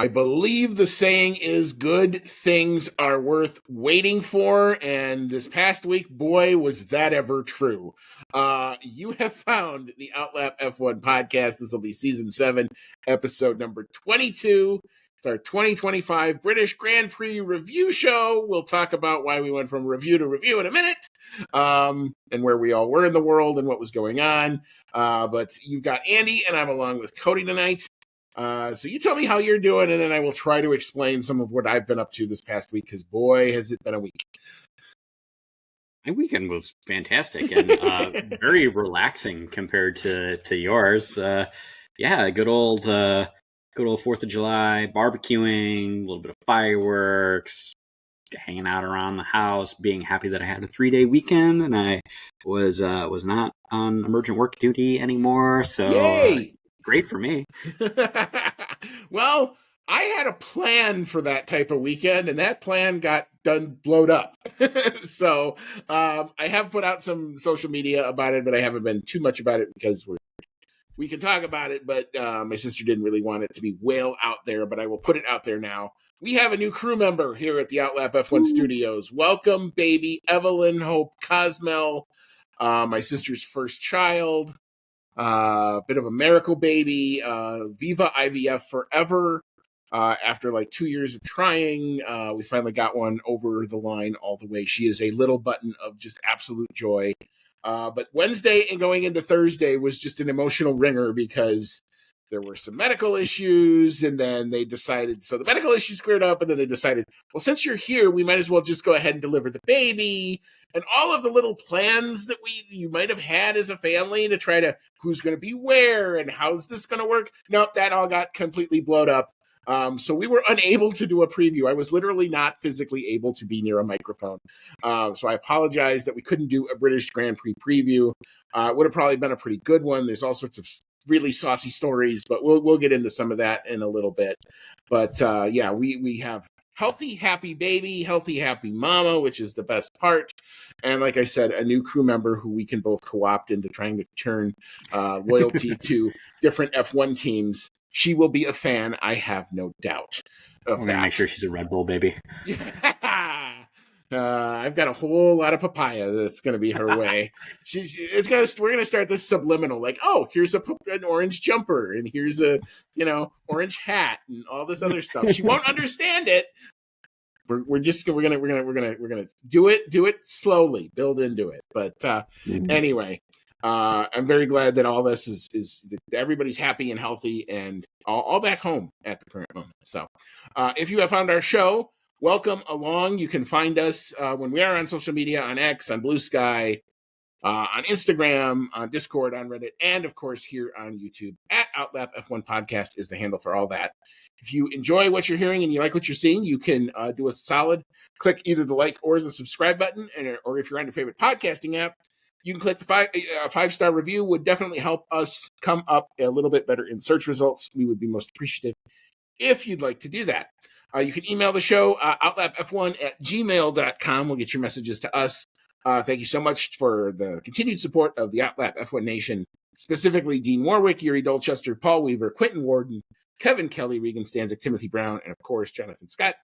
I believe the saying is good things are worth waiting for, and this past week, boy, was that ever true. You have found the Outlap F1 podcast. This will be season 7, episode number 22. It's our 2025 British Grand Prix review show. We'll talk about why we went from review to review in a minute, and where we all were in the world and what was going on. But you've got Andy, and I'm along with Cody tonight. So you tell me how you're doing, and then I will try to explain some of what I've been up to this past week, because boy, has it been a week. My weekend was fantastic and very relaxing compared to yours. Good old 4th of July, barbecuing, a little bit of fireworks, hanging out around the house, being happy that I had a 3-day weekend and I was not on emergent work duty anymore. So Yay! Great for me. Well, I had a plan for that type of weekend, and that plan got blowed up. So I have put out some social media about it, but I haven't been too much about it because we can talk about it, but my sister didn't really want it to be well out there, but I will put it out there now. We have a new crew member here at the Outlap F1 Studios. Welcome, baby Evelyn Hope Cosmel, my sister's first child. Bit of a miracle baby. Viva IVF forever. After like 2 years of trying, we finally got one over the line all the way. She is a little button of just absolute joy. But Wednesday and going into Thursday was just an emotional ringer because there were some medical issues, and then they decided, so the medical issues cleared up, and then they decided, well, since you're here, we might as well just go ahead and deliver the baby. And all of the little plans that you might have had as a family to try to, who's going to be where and how's this going to work? Nope, that all got completely blown up. So we were unable to do a preview. I was literally not physically able to be near a microphone. So I apologize that we couldn't do a British Grand Prix preview. It would have probably been a pretty good one. There's all sorts of really saucy stories, but we'll get into some of that in a little bit. But we have healthy, happy baby, healthy, happy mama, which is the best part. And like I said, a new crew member who we can both co-opt into trying to turn loyalty to different F1 teams. She will be a fan, I have no doubt of that. Make sure she's a Red Bull baby. I've got a whole lot of papaya that's going to be her way. We're going to start this subliminal, like, oh, here's an orange jumper, and here's a orange hat, and all this other stuff. She won't understand it. We're gonna do it slowly, build into it. But anyway. I'm very glad that all this is everybody's happy and healthy and all back home at the current moment. So if you have found our show, welcome along. You can find us when we are on social media, on X, on Blue Sky, on Instagram, on Discord, on Reddit, and of course here on YouTube at Outlap F1 Podcast is the handle for all that. If you enjoy what you're hearing and you like what you're seeing, you can do a solid click either the like or the subscribe button, or if you're on your favorite podcasting app, you can click the 5-star review. Would definitely help us come up a little bit better in search results. We would be most appreciative if you'd like to do that. You can email the show, outlapf1@gmail.com. We'll get your messages to us. Thank you so much for the continued support of the Outlap F1 Nation, specifically Dean Warwick, Yuri Dolchester, Paul Weaver, Quentin Warden, Kevin Kelly, Regan Stanzik, Timothy Brown, and of course, Jonathan Scott.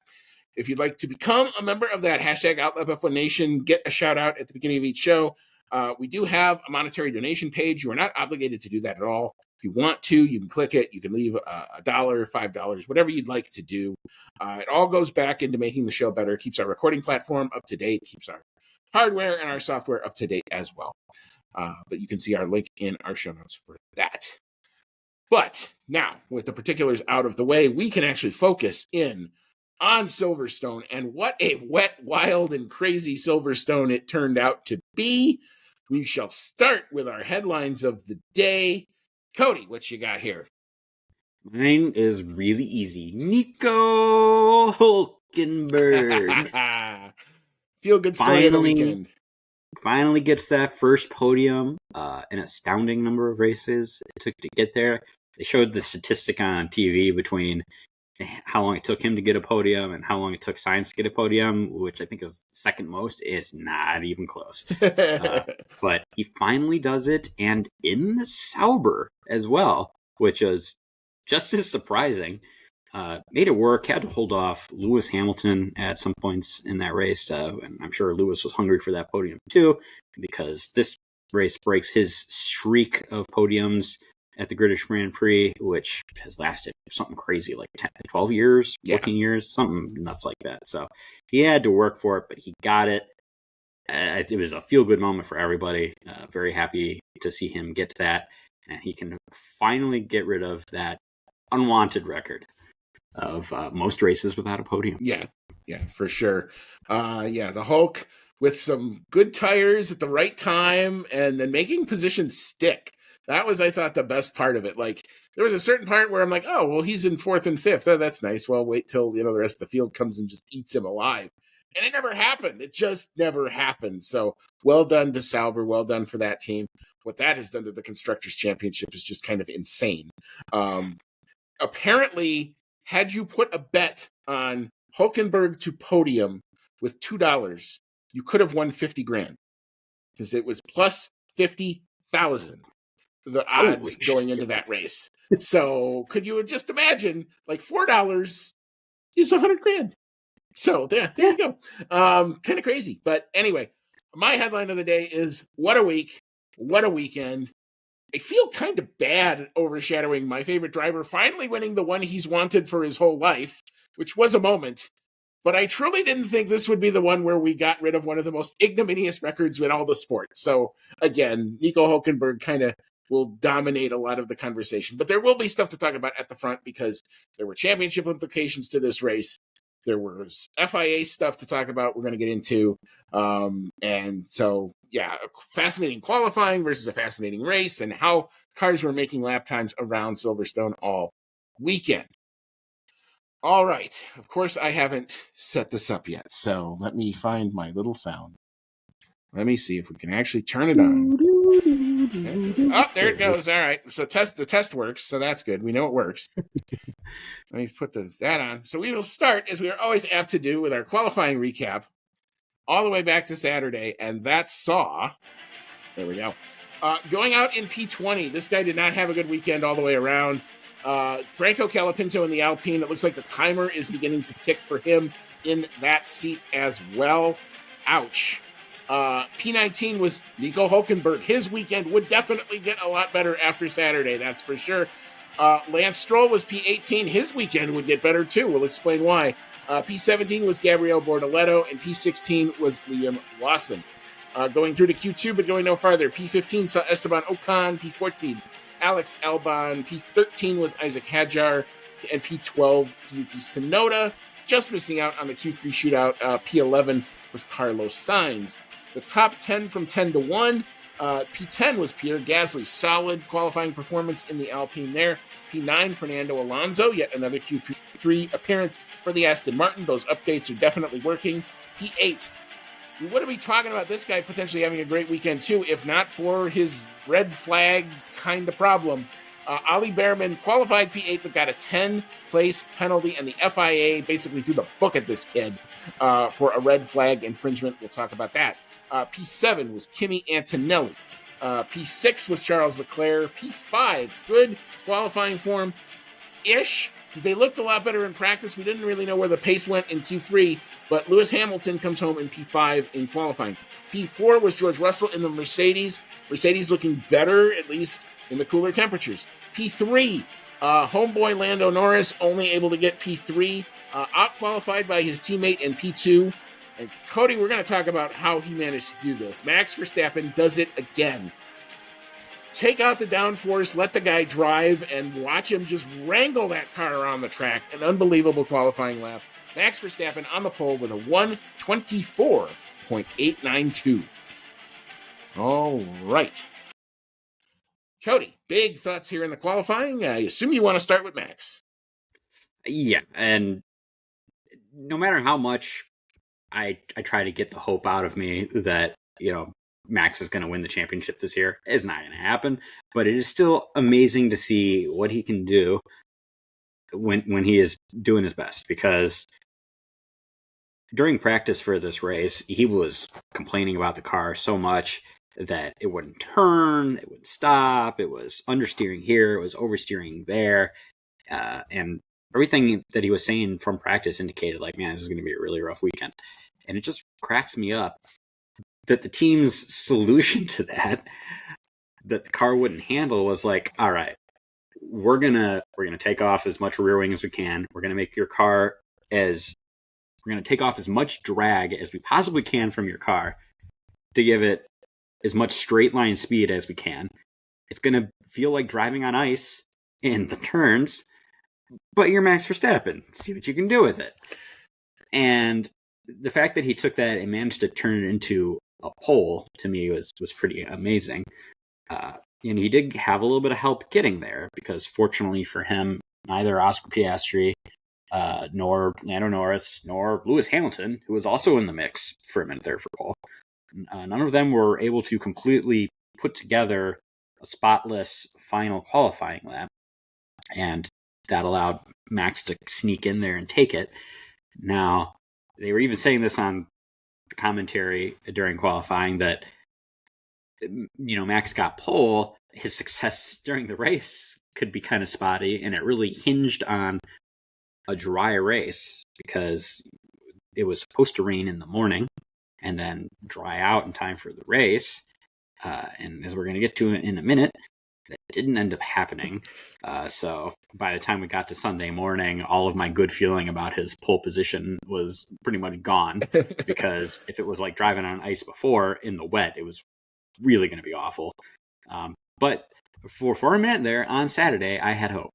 If you'd like to become a member of that hashtag Outlap F1 Nation, get a shout out at the beginning of each show. We do have a monetary donation page. You are not obligated to do that at all. If you want to, you can click it. You can leave $1, $5, whatever you'd like to do. It all goes back into making the show better. It keeps our recording platform up to date, keeps our hardware and our software up to date as well. But you can see our link in our show notes for that. But now, with the particulars out of the way, we can actually focus in on Silverstone, and what a wet, wild, and crazy Silverstone it turned out to be. We shall start with our headlines of the day. Cody, what you got here? Mine is really easy. Nico Hulkenberg. Feel good story of the weekend. Finally gets that first podium. An astounding number of races it took to get there. They showed the statistic on TV between how long it took him to get a podium and how long it took Sainz to get a podium, which I think is second most, is not even close. But he finally does it, and in the Sauber as well, which is just as surprising. made it work, had to hold off Lewis Hamilton at some points in that race. And I'm sure Lewis was hungry for that podium too, because this race breaks his streak of podiums at the British Grand Prix, which has lasted something crazy, like 10, 12 years, 14 years, something nuts like that. So he had to work for it, but he got it. It was a feel-good moment for everybody. Very happy to see him get to that. And he can finally get rid of that unwanted record of most races without a podium. Yeah, for sure. The Hulk with some good tires at the right time and then making positions stick. That was, I thought, the best part of it. Like, there was a certain part where I'm like, oh, well, he's in 4th and 5th. Oh, that's nice. Well, wait till, the rest of the field comes and just eats him alive. And it never happened. It just never happened. So well done to Sauber. Well done for that team. What that has done to the Constructors' Championship is just kind of insane. Apparently, had you put a bet on Hulkenberg to podium with $2, you could have won 50 grand because it was plus 50,000. The odds going into that race. So could you just imagine, like, $4 is 100 grand. So there you go. Kind of crazy. But anyway, my headline of the day is what a week, what a weekend. I feel kind of bad overshadowing my favorite driver finally winning the one he's wanted for his whole life, which was a moment. But I truly didn't think this would be the one where we got rid of one of the most ignominious records in all the sport. So again, Nico Hulkenberg kind of will dominate a lot of the conversation. But there will be stuff to talk about at the front because there were championship implications to this race. There was FIA stuff to talk about we're going to get into. And so, a fascinating qualifying versus a fascinating race and how cars were making lap times around Silverstone all weekend. All right. Of course, I haven't set this up yet. So let me find my little sound. Let me see if we can actually turn it on. Oh, there it goes. All right. So the test works. So that's good. We know it works. Let me put that on. So we will start, as we are always apt to do, with our qualifying recap all the way back to Saturday. And that saw, there we go, going out in P20. This guy did not have a good weekend all the way around. Franco Colapinto in the Alpine. It looks like the timer is beginning to tick for him in that seat as well. Ouch. P19 was Nico Hulkenberg. His weekend would definitely get a lot better after Saturday, that's for sure. Lance Stroll was P18. His weekend would get better too. We'll explain why. P17 was Gabriel Bortoleto, and P16 was Liam Lawson. Going through to Q2, but going no farther. P15 saw Esteban Ocon. P14, Alex Albon. P13 was Isaac Hadjar, and P12, Yuki Tsunoda. Just missing out on the Q3 shootout. P11 was Carlos Sainz. The top 10 from 10 to 1. P10 was Pierre Gasly. Solid qualifying performance in the Alpine there. P9, Fernando Alonso. Yet another Q3 appearance for the Aston Martin. Those updates are definitely working. P8. We wouldn't be talking about this guy potentially having a great weekend too, if not for his red flag kind of problem. Ali Behrman qualified P8, but got a 10-place penalty, and the FIA basically threw the book at this kid for a red flag infringement. We'll talk about that. P7 was Kimi Antonelli. P6 was Charles Leclerc. P5, good qualifying form-ish. They looked a lot better in practice. We didn't really know where the pace went in Q3, but Lewis Hamilton comes home in P5 in qualifying. P4 was George Russell in the Mercedes. Mercedes looking better, at least in the cooler temperatures. P3, homeboy Lando Norris only able to get P3, out-qualified by his teammate in P2. And Cody, we're going to talk about how he managed to do this. Max Verstappen does it again. Take out the downforce, let the guy drive, and watch him just wrangle that car around the track. An unbelievable qualifying lap. Max Verstappen on the pole with a 1:24.892. All right. Cody, big thoughts here in the qualifying. I assume you want to start with Max. Yeah, and no matter how much I try to get the hope out of me that, Max is going to win the championship this year, it's not going to happen. But it is still amazing to see what he can do when he is doing his best, because during practice for this race, he was complaining about the car so much that it wouldn't turn, it would stop, it was understeering here, it was oversteering there. And everything that he was saying from practice indicated like, man, this is going to be a really rough weekend. And it just cracks me up that the team's solution to that the car wouldn't handle was like, all right, we're gonna take off as much rear wing as we can. We're gonna make your car we're gonna take off as much drag as we possibly can from your car to give it as much straight line speed as we can. It's gonna feel like driving on ice in the turns, but you're Max Verstappen. See what you can do with it. And the fact that he took that and managed to turn it into a pole to me was pretty amazing. And he did have a little bit of help getting there because fortunately for him, neither Oscar Piastri nor Lando Norris nor Lewis Hamilton, who was also in the mix for a minute there for pole, none of them were able to completely put together a spotless final qualifying lap. And that allowed Max to sneak in there and take it. Now, they were even saying this on the commentary during qualifying that, Max got pole, his success during the race could be kind of spotty, and it really hinged on a dry race because it was supposed to rain in the morning and then dry out in time for the race. And as we're going to get to in a minute, that didn't end up happening. So by the time we got to Sunday morning, all of my good feeling about his pole position was pretty much gone because if it was like driving on ice before in the wet, it was really going to be awful. But for a minute there on Saturday, I had hope.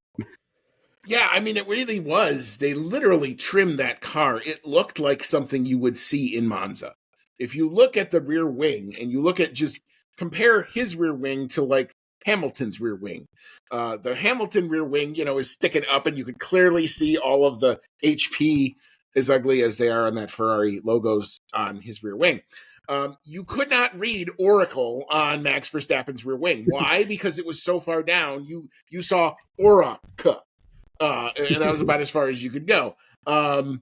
Yeah, I mean, it really was. They literally trimmed that car. It looked like something you would see in Monza. If you look at the rear wing and you look at just compare his rear wing to like Hamilton's rear wing. The Hamilton rear wing, is sticking up and you could clearly see all of the HP, as ugly as they are on that Ferrari logos on his rear wing. You could not read Oracle on Max Verstappen's rear wing. Why? Because it was so far down. You saw Oracle. And that was about as far as you could go. But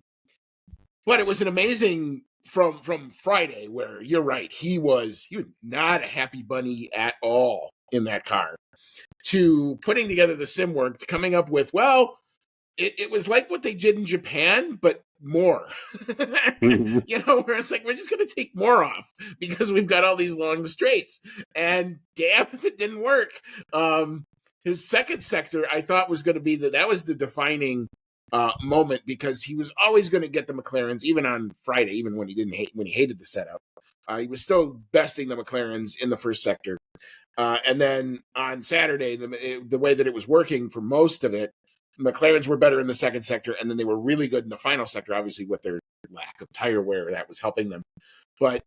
it was an amazing from Friday where you're right. He was not a happy bunny at all in that car, to putting together the sim work, to coming up with, well, it was like what they did in Japan, but more. Where it's like, we're just going to take more off because we've got all these long straights. And damn if it didn't work. His second sector, I thought was going to be that was the defining moment because he was always going to get the McLarens, even on Friday, even when he hated the setup. He was still besting the McLarens in the first sector. And then on Saturday, the way that it was working for most of it, McLarens were better in the second sector, and then they were really good in the final sector, obviously with their lack of tire wear, that was helping them. But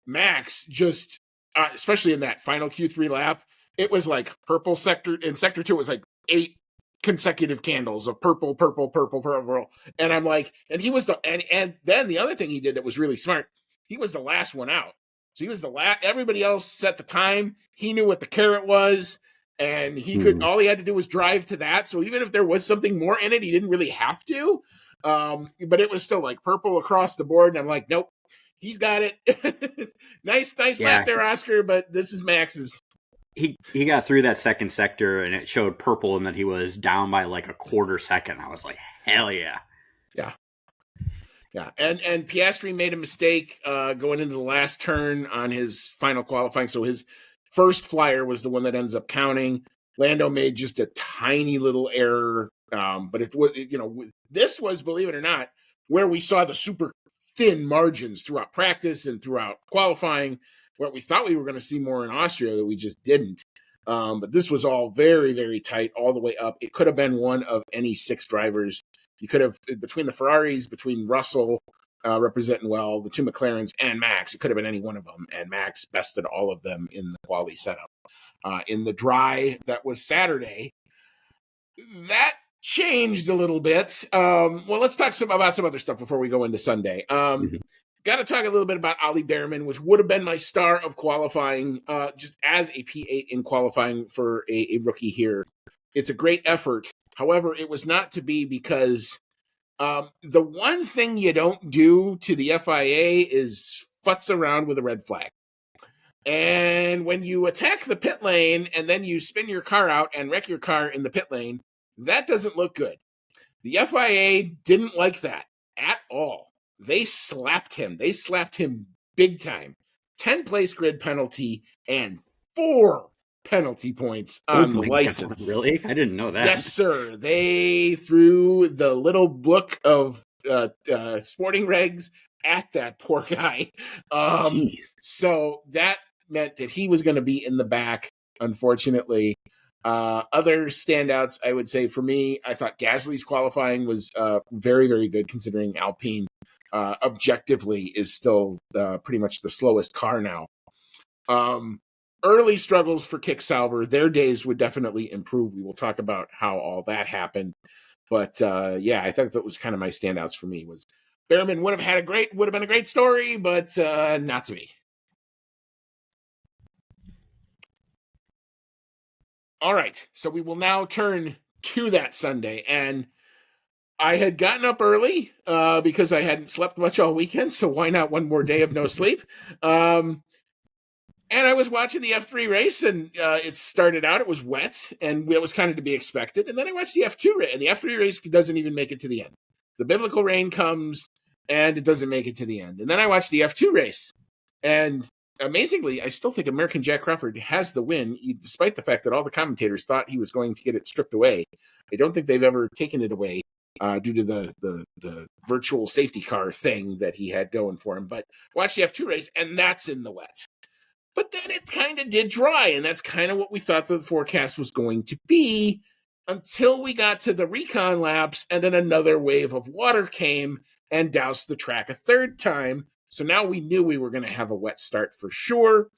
Max just, especially in that final Q3 lap, it was like purple sector. In sector 2, it was like 8 consecutive candles of purple, purple, purple, purple. And I'm like, and he was and then the other thing he did that was really smart, he was the last one out. So he was the last, everybody else set the time. He knew what the carrot was, and he could, all he had to do was drive to that. So even if there was something more in it, he didn't really have to. But it was still like purple across the board. And I'm like, nope, he's got it. nice lap there, Oscar, but this is Max's. He got through that second sector and it showed purple and that he was down by like a quarter second. I was like, hell yeah. Yeah. And Piastri made a mistake going into the last turn on his final qualifying. So his first flyer was the one that ends up counting. Lando made just a tiny little error. But it was, this was, believe it or not, where we saw the super thin margins throughout practice and throughout qualifying. What we thought we were going to see more in Austria that we just didn't. But this was all very, very tight all the way up. It could have been one of any 6 drivers. You could have, between the Ferraris, between Russell representing well, the 2 McLarens, and Max, it could have been any one of them. And Max bested all of them in the quality setup. In the dry that was Saturday, that changed a little bit. Well, let's talk about some other stuff before we go into Sunday. Got to talk a little bit about Ollie Behrman, which would have been my star of qualifying, just as a P8 in qualifying for a rookie here. It's a great effort. However, it was not to be because the one thing you don't do to the FIA is futz around with a red flag. And when you attack the pit lane and then you spin your car out and wreck your car in the pit lane, that doesn't look good. The FIA didn't like that at all. They slapped him. They slapped him big time. 10 place grid penalty and 4 penalty points Oh on the my God, license. really? I didn't know that. Yes, sir. They threw the little book of sporting regs at that poor guy. So that meant that he was going to be in the back, unfortunately. Other standouts, I would say for me, I thought Gasly's qualifying was very, very good considering Alpine objectively is still pretty much the slowest car now. Early struggles for Kick Sauber. Their days would definitely improve. We will talk about how all that happened. But yeah, I thought that was kind of my standouts for me. Was Behrman would have been a great story, but not to me. All right, so we will now turn to that Sunday, and I had gotten up early because I hadn't slept much all weekend, so why not one more day of no sleep? And I was watching the F3 race, and it started out, it was wet, and it was kind of to be expected. And then I watched the F2 race, and the F3 race doesn't even make it to the end. The biblical rain comes, and it doesn't make it to the end. And then I watched the F2 race, and amazingly, I still think American Jack Crawford has the win, despite the fact that all the commentators thought he was going to get it stripped away. I don't think they've ever taken it away due to the virtual safety car thing that he had going for him. But watch the F2 race, and that's in the wet. But then it kind of did dry, and that's kind of what we thought the forecast was going to be until we got to the recon laps, and then another wave of water came and doused the track a third time. So now we knew we were going to have a wet start for sure.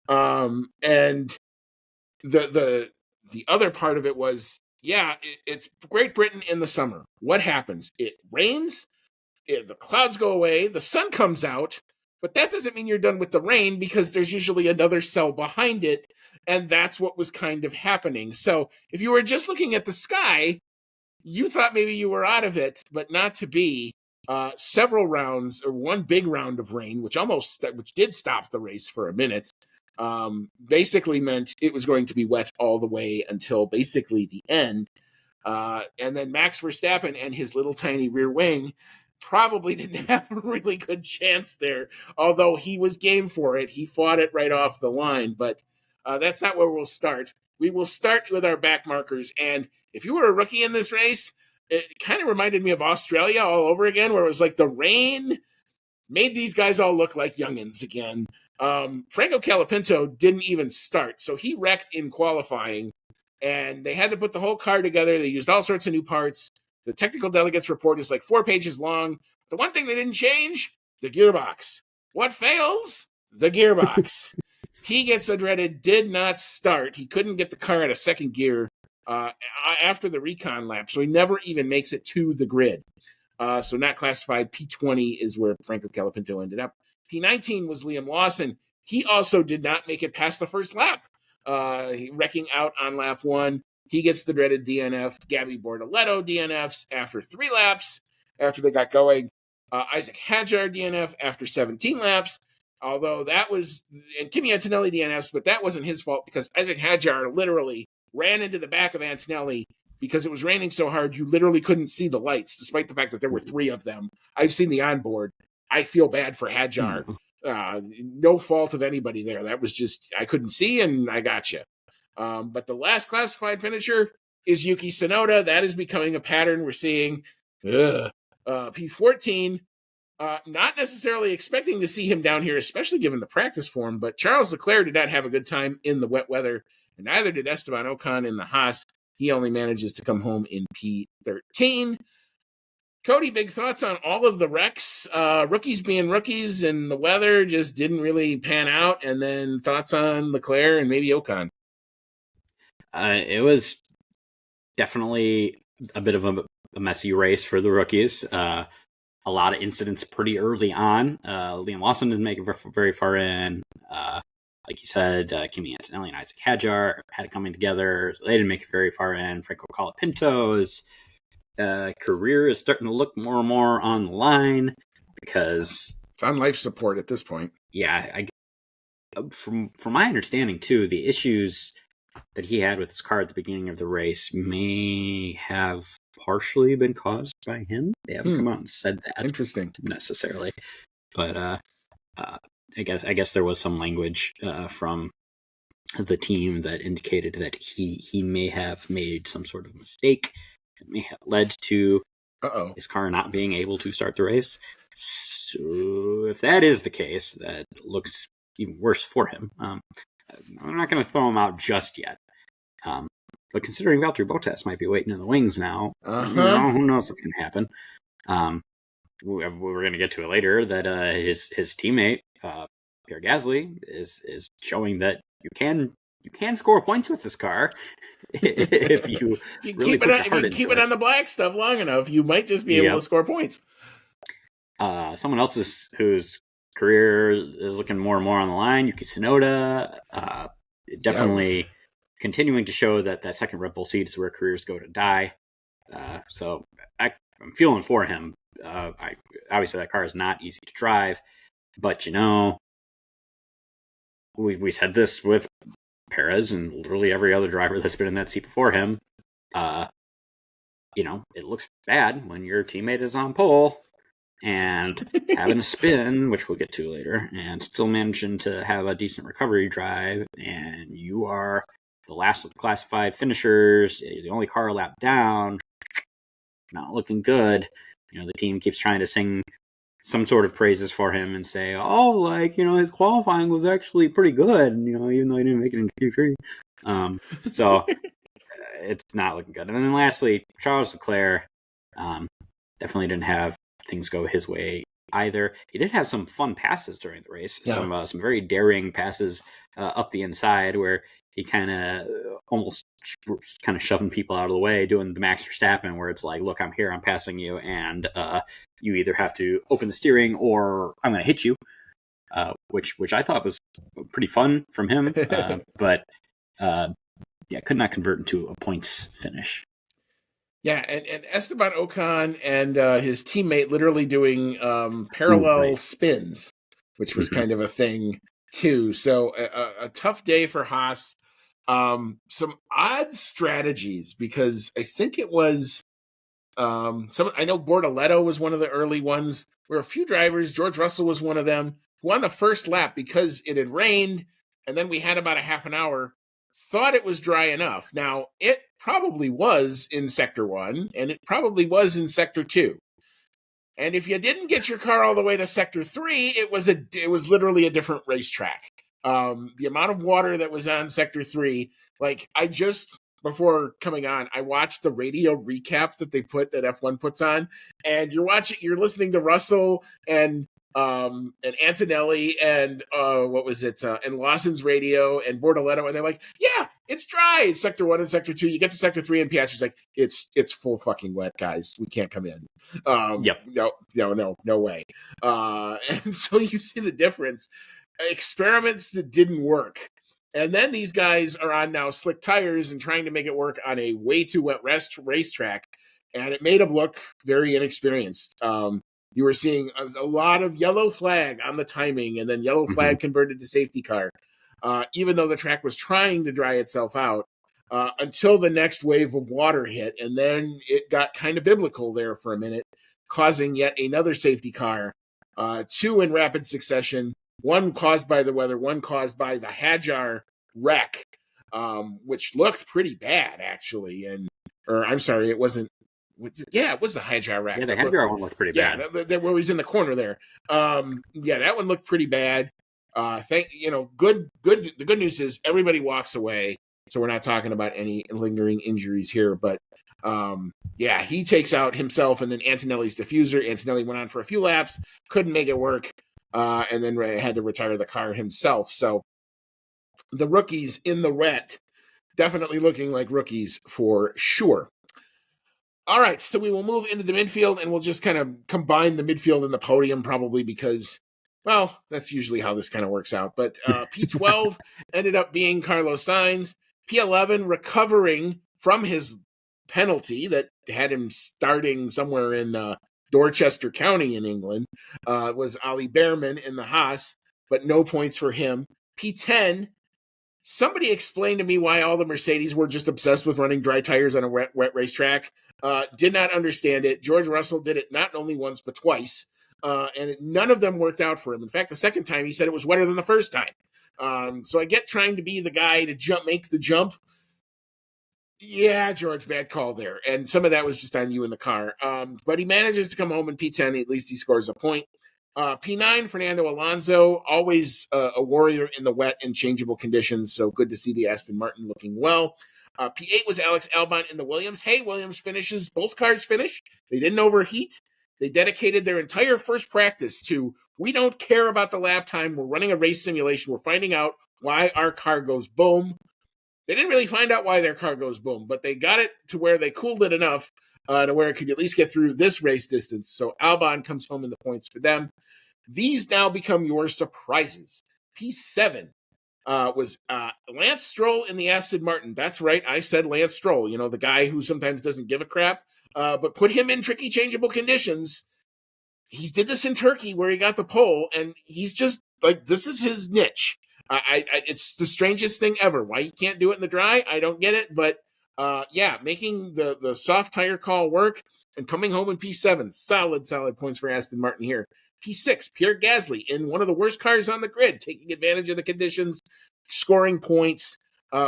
And the other part of it was, yeah, it's Great Britain in the summer. What happens? It rains, the clouds go away, the sun comes out, but that doesn't mean you're done with the rain because there's usually another cell behind it, and that's what was kind of happening. So if you were just looking at the sky, you thought maybe you were out of it, but not to be. Several rounds, or one big round of rain, which did stop the race for a minute, basically meant it was going to be wet all the way until basically the end. And then Max Verstappen and his little tiny rear wing probably didn't have a really good chance there, although he was game for it. He fought it right off the line, but that's not where we'll start. We will start with our back markers, and if you were a rookie in this race, it kind of reminded me of Australia all over again, where it was like the rain made these guys all look like youngins again. Franco Colapinto didn't even start, so he wrecked in qualifying, and they had to put the whole car together. They used all sorts of new parts. The technical delegates report is like 4 pages long. The one thing they didn't change, the gearbox. What fails? The gearbox. He gets a dreaded did not start. He couldn't get the car out of second gear after the recon lap, so he never even makes it to the grid. So not classified. P20 is where Franco Colapinto ended up. P19 was Liam Lawson. He also did not make it past the first lap, wrecking out on lap 1. He gets the dreaded DNF. Gabby Bortoletto DNFs after 3 laps after they got going. Isaac Hadjar DNF after 17 laps. Although that was, and Kimi Antonelli DNFs, but that wasn't his fault because Isaac Hadjar literally ran into the back of Antonelli because it was raining so hard you literally couldn't see the lights, despite the fact that there were 3 of them. I've seen the onboard. I feel bad for Hadjar. No fault of anybody there. That was just, I couldn't see, and I got you. But the last classified finisher is Yuki Tsunoda. That is becoming a pattern we're seeing. P14, not necessarily expecting to see him down here, especially given the practice form, but Charles Leclerc did not have a good time in the wet weather, and neither did Esteban Ocon in the Haas. He only manages to come home in P13. Cody, big thoughts on all of the wrecks? Rookies being rookies, and the weather just didn't really pan out, and then thoughts on Leclerc and maybe Ocon? It was definitely a bit of a messy race for the rookies. A lot of incidents pretty early on. Liam Lawson didn't make it very far in. Like you said, Kimi Antonelli and Isaac Hadjar had it coming together, so they didn't make it very far in. Franco Colapinto's career is starting to look more and more on the line because it's on life support at this point. Yeah, from my understanding too, the issues that he had with his car at the beginning of the race may have partially been caused by him. They haven't come out and said that. Interesting. Necessarily. But I guess there was some language from the team that indicated that he may have made some sort of mistake. It may have led to his car not being able to start the race. So if that is the case, that looks even worse for him. I'm not going to throw him out just yet. But considering Valtteri Bottas might be waiting in the wings now, who knows what's going to happen. We're going to get to it later that his teammate Pierre Gasly is showing that you can score points with this car if you really keep it on the black stuff long enough. You might just be able to score points. Someone else whose career is looking more and more on the line, Yuki Tsunoda, definitely continuing to show that second Red Bull seat is where careers go to die. So I'm feeling for him. Obviously that car is not easy to drive, but we said this with Perez and literally every other driver that's been in that seat before him. It looks bad when your teammate is on pole and having a spin, which we'll get to later, and still managing to have a decent recovery drive, and you are the last of the classified finishers, the only car a lap down, not looking good. The team keeps trying to sing some sort of praises for him and say, his qualifying was actually pretty good, even though he didn't make it into Q3. So it's not looking good. And then lastly, Charles Leclerc definitely didn't have things go his way either. He did have some fun passes during the race, some very daring passes up the inside where he kind of almost shoving people out of the way, doing the Max Verstappen, where it's like, look, I'm here, I'm passing you, and you either have to open the steering or I'm going to hit you, which I thought was pretty fun from him, but could not convert into a points finish. Yeah, and Esteban Ocon and his teammate literally doing parallel spins, which was kind of a thing too. So a tough day for Haas. Some odd strategies, because I think it was I know Bortoletto was one of the early ones. There were a few drivers, George Russell was one of them, who on the first lap, because it had rained and then we had about a half an hour, thought it was dry enough. Now, it probably was in Sector 1, and it probably was in Sector 2. And if you didn't get your car all the way to Sector 3, it was literally a different racetrack. The amount of water that was on Sector 3, before coming on, I watched the radio recap that F1 puts on, and you're listening to Russell and Antonelli and and Lawson's radio and Bortoletto, and they're like, yeah, it's dry in Sector 1 and Sector 2. You get to Sector 3 and Piastri's like, it's full fucking wet, guys. We can't come in. No way. And so you see the difference. Experiments that didn't work. And then these guys are on now slick tires and trying to make it work on a way too wet racetrack, and it made them look very inexperienced. You were seeing a lot of yellow flag on the timing, and then yellow flag converted to safety car, even though the track was trying to dry itself out until the next wave of water hit. And then it got kind of biblical there for a minute, causing yet another safety car, two in rapid succession, one caused by the weather, one caused by the Hajar wreck, which looked pretty bad, actually. It wasn't. Yeah, it was the Hajar wreck. Yeah, the Hajar one looked pretty bad. Yeah, where he's in the corner there. That one looked pretty bad. The good news is everybody walks away, so we're not talking about any lingering injuries here. But he takes out himself and then Antonelli's diffuser. Antonelli went on for a few laps, couldn't make it work, and then had to retire the car himself. So the rookies in the wet, definitely looking like rookies for sure. All right, so we will move into the midfield, and we'll just kind of combine the midfield and the podium probably because, well, that's usually how this kind of works out. But P12 ended up being Carlos Sainz. P11 recovering from his penalty that had him starting somewhere in Dorchester County in England was Ollie Behrman in the Haas, but no points for him. P10, Somebody explained to me why all the Mercedes were just obsessed with running dry tires on a wet racetrack. Did not understand it. George Russell did it not only once, but twice. And none of them worked out for him. In fact, the second time he said it was wetter than the first time. So I get trying to be the guy to make the jump. Yeah, George, bad call there. And some of that was just on you in the car. But he manages to come home in P10. At least he scores a point. P9, Fernando Alonso, always a warrior in the wet and changeable conditions. So good to see the Aston Martin looking well. P8 was Alex Albon in the Williams. Hey, Williams finishes. Both cars finished. They didn't overheat. They dedicated their entire first practice to, we don't care about the lap time. We're running a race simulation. We're finding out why our car goes boom. They didn't really find out why their car goes boom, but they got it to where they cooled it enough to where it could at least get through this race distance. So Albon comes home in the points for them. These now become your surprises. P7 was Lance Stroll in the Aston Martin. That's right, I said Lance Stroll, the guy who sometimes doesn't give a crap, but put him in tricky, changeable conditions. He did this in Turkey where he got the pole, and he's just like, this is his niche. It's the strangest thing ever. Why he can't do it in the dry, I don't get it, but making the soft tire call work and coming home in P7. Solid points for Aston Martin here. P6, Pierre Gasly in one of the worst cars on the grid, taking advantage of the conditions, scoring points,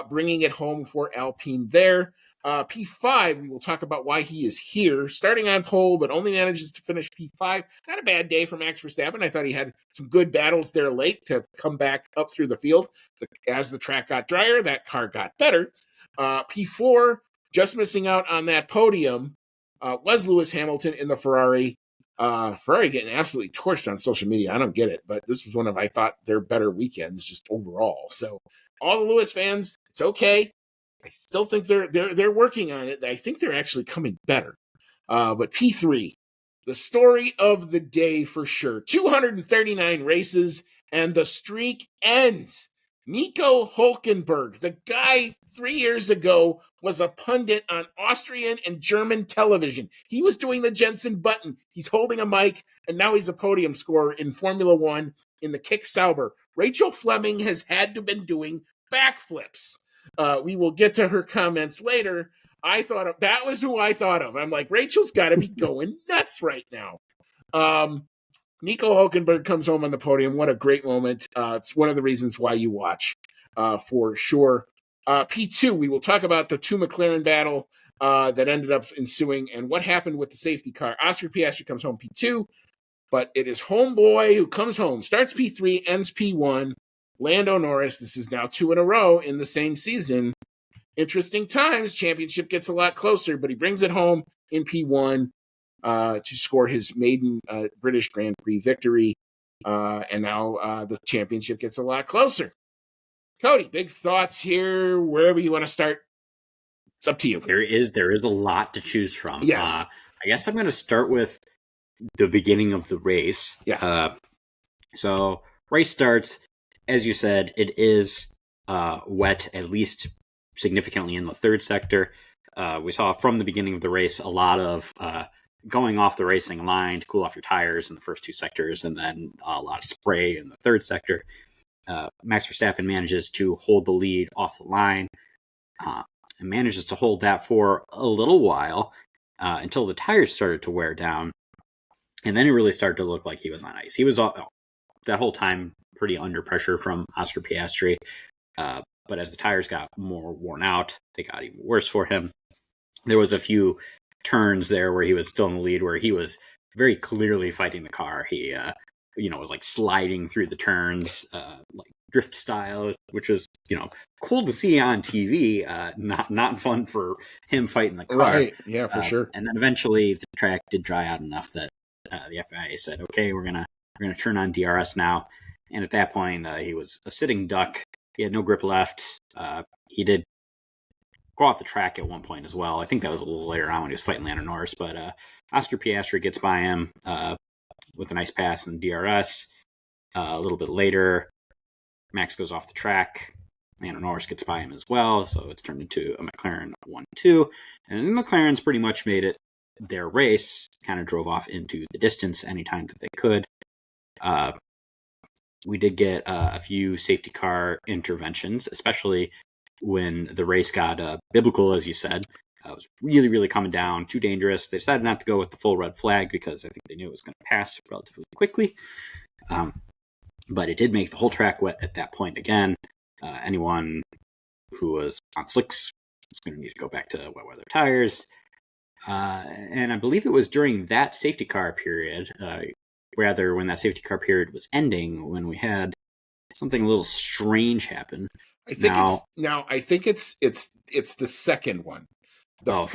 bringing it home for Alpine there. P5, we will talk about why he is here, starting on pole, but only manages to finish P5. Not a bad day for Max Verstappen. I thought he had some good battles there late to come back up through the field. As the track got drier, that car got better. P4, just missing out on that podium, was Lewis Hamilton in the Ferrari. Ferrari getting absolutely torched on social media. I don't get it, but this was one of, I thought, their better weekends just overall. So all the Lewis fans, it's okay. I still think they're working on it. I think they're actually coming better. But P3, the story of the day for sure. 239 races, and the streak ends. Nico Hülkenberg, the guy 3 years ago was a pundit on Austrian and German television. He was doing the Jensen Button. He's holding a mic, and now he's a podium scorer in Formula One in the Kick Sauber. Rachel Fleming has had to been doing backflips. We will get to her comments later. That was who I thought of. I'm like, Rachel's got to be going nuts right now. Nico Hülkenberg comes home on the podium. What a great moment. It's one of the reasons why you watch, for sure. P2, we will talk about the two McLaren battle that ended up ensuing and what happened with the safety car. Oscar Piastri comes home P2, but it is homeboy who comes home, starts P3, ends P1. Lando Norris, this is now 2 in a row in the same season. Interesting times. Championship gets a lot closer, but he brings it home in P1 to score his maiden British Grand Prix victory. And now the championship gets a lot closer. Cody, big thoughts here. Wherever you want to start, it's up to you. There is a lot to choose from. Yes. I guess I'm going to start with the beginning of the race. Yeah. So race starts. As you said, it is wet, at least significantly in the third sector. We saw from the beginning of the race a lot of going off the racing line to cool off your tires in the first two sectors, and then a lot of spray in the third sector. Max Verstappen manages to hold the lead off the line and manages to hold that for a little while until the tires started to wear down. And then it really started to look like he was on ice. He was that whole time pretty under pressure from Oscar Piastri. But as the tires got more worn out, they got even worse for him. There was a few turns there where he was still in the lead, where he was very clearly fighting the car. He, was like sliding through the turns, like drift style, which was, cool to see on TV. Not fun for him fighting the car. Right. Yeah, for sure. And then eventually the track did dry out enough that the FIA said, "Okay, we're gonna turn on DRS now." And at that point, he was a sitting duck. He had no grip left. He did go off the track at one point as well. I think that was a little later on when he was fighting Lando Norris. But Oscar Piastri gets by him with a nice pass in DRS. A little bit later, Max goes off the track. Lando Norris gets by him as well. So it's turned into a McLaren 1-2. And the McLarens pretty much made it their race, kind of drove off into the distance anytime that they could. we did get a few safety car interventions, especially when the race got biblical, as you said. It was really, really coming down, too dangerous. They decided not to go with the full red flag because I think they knew it was going to pass relatively quickly. But it did make the whole track wet at that point again. Anyone who was on slicks was going to need to go back to wet weather tires. And I believe it was during that safety car period, rather when that safety car period was ending, when we had something a little strange happen. I think it's the second one. The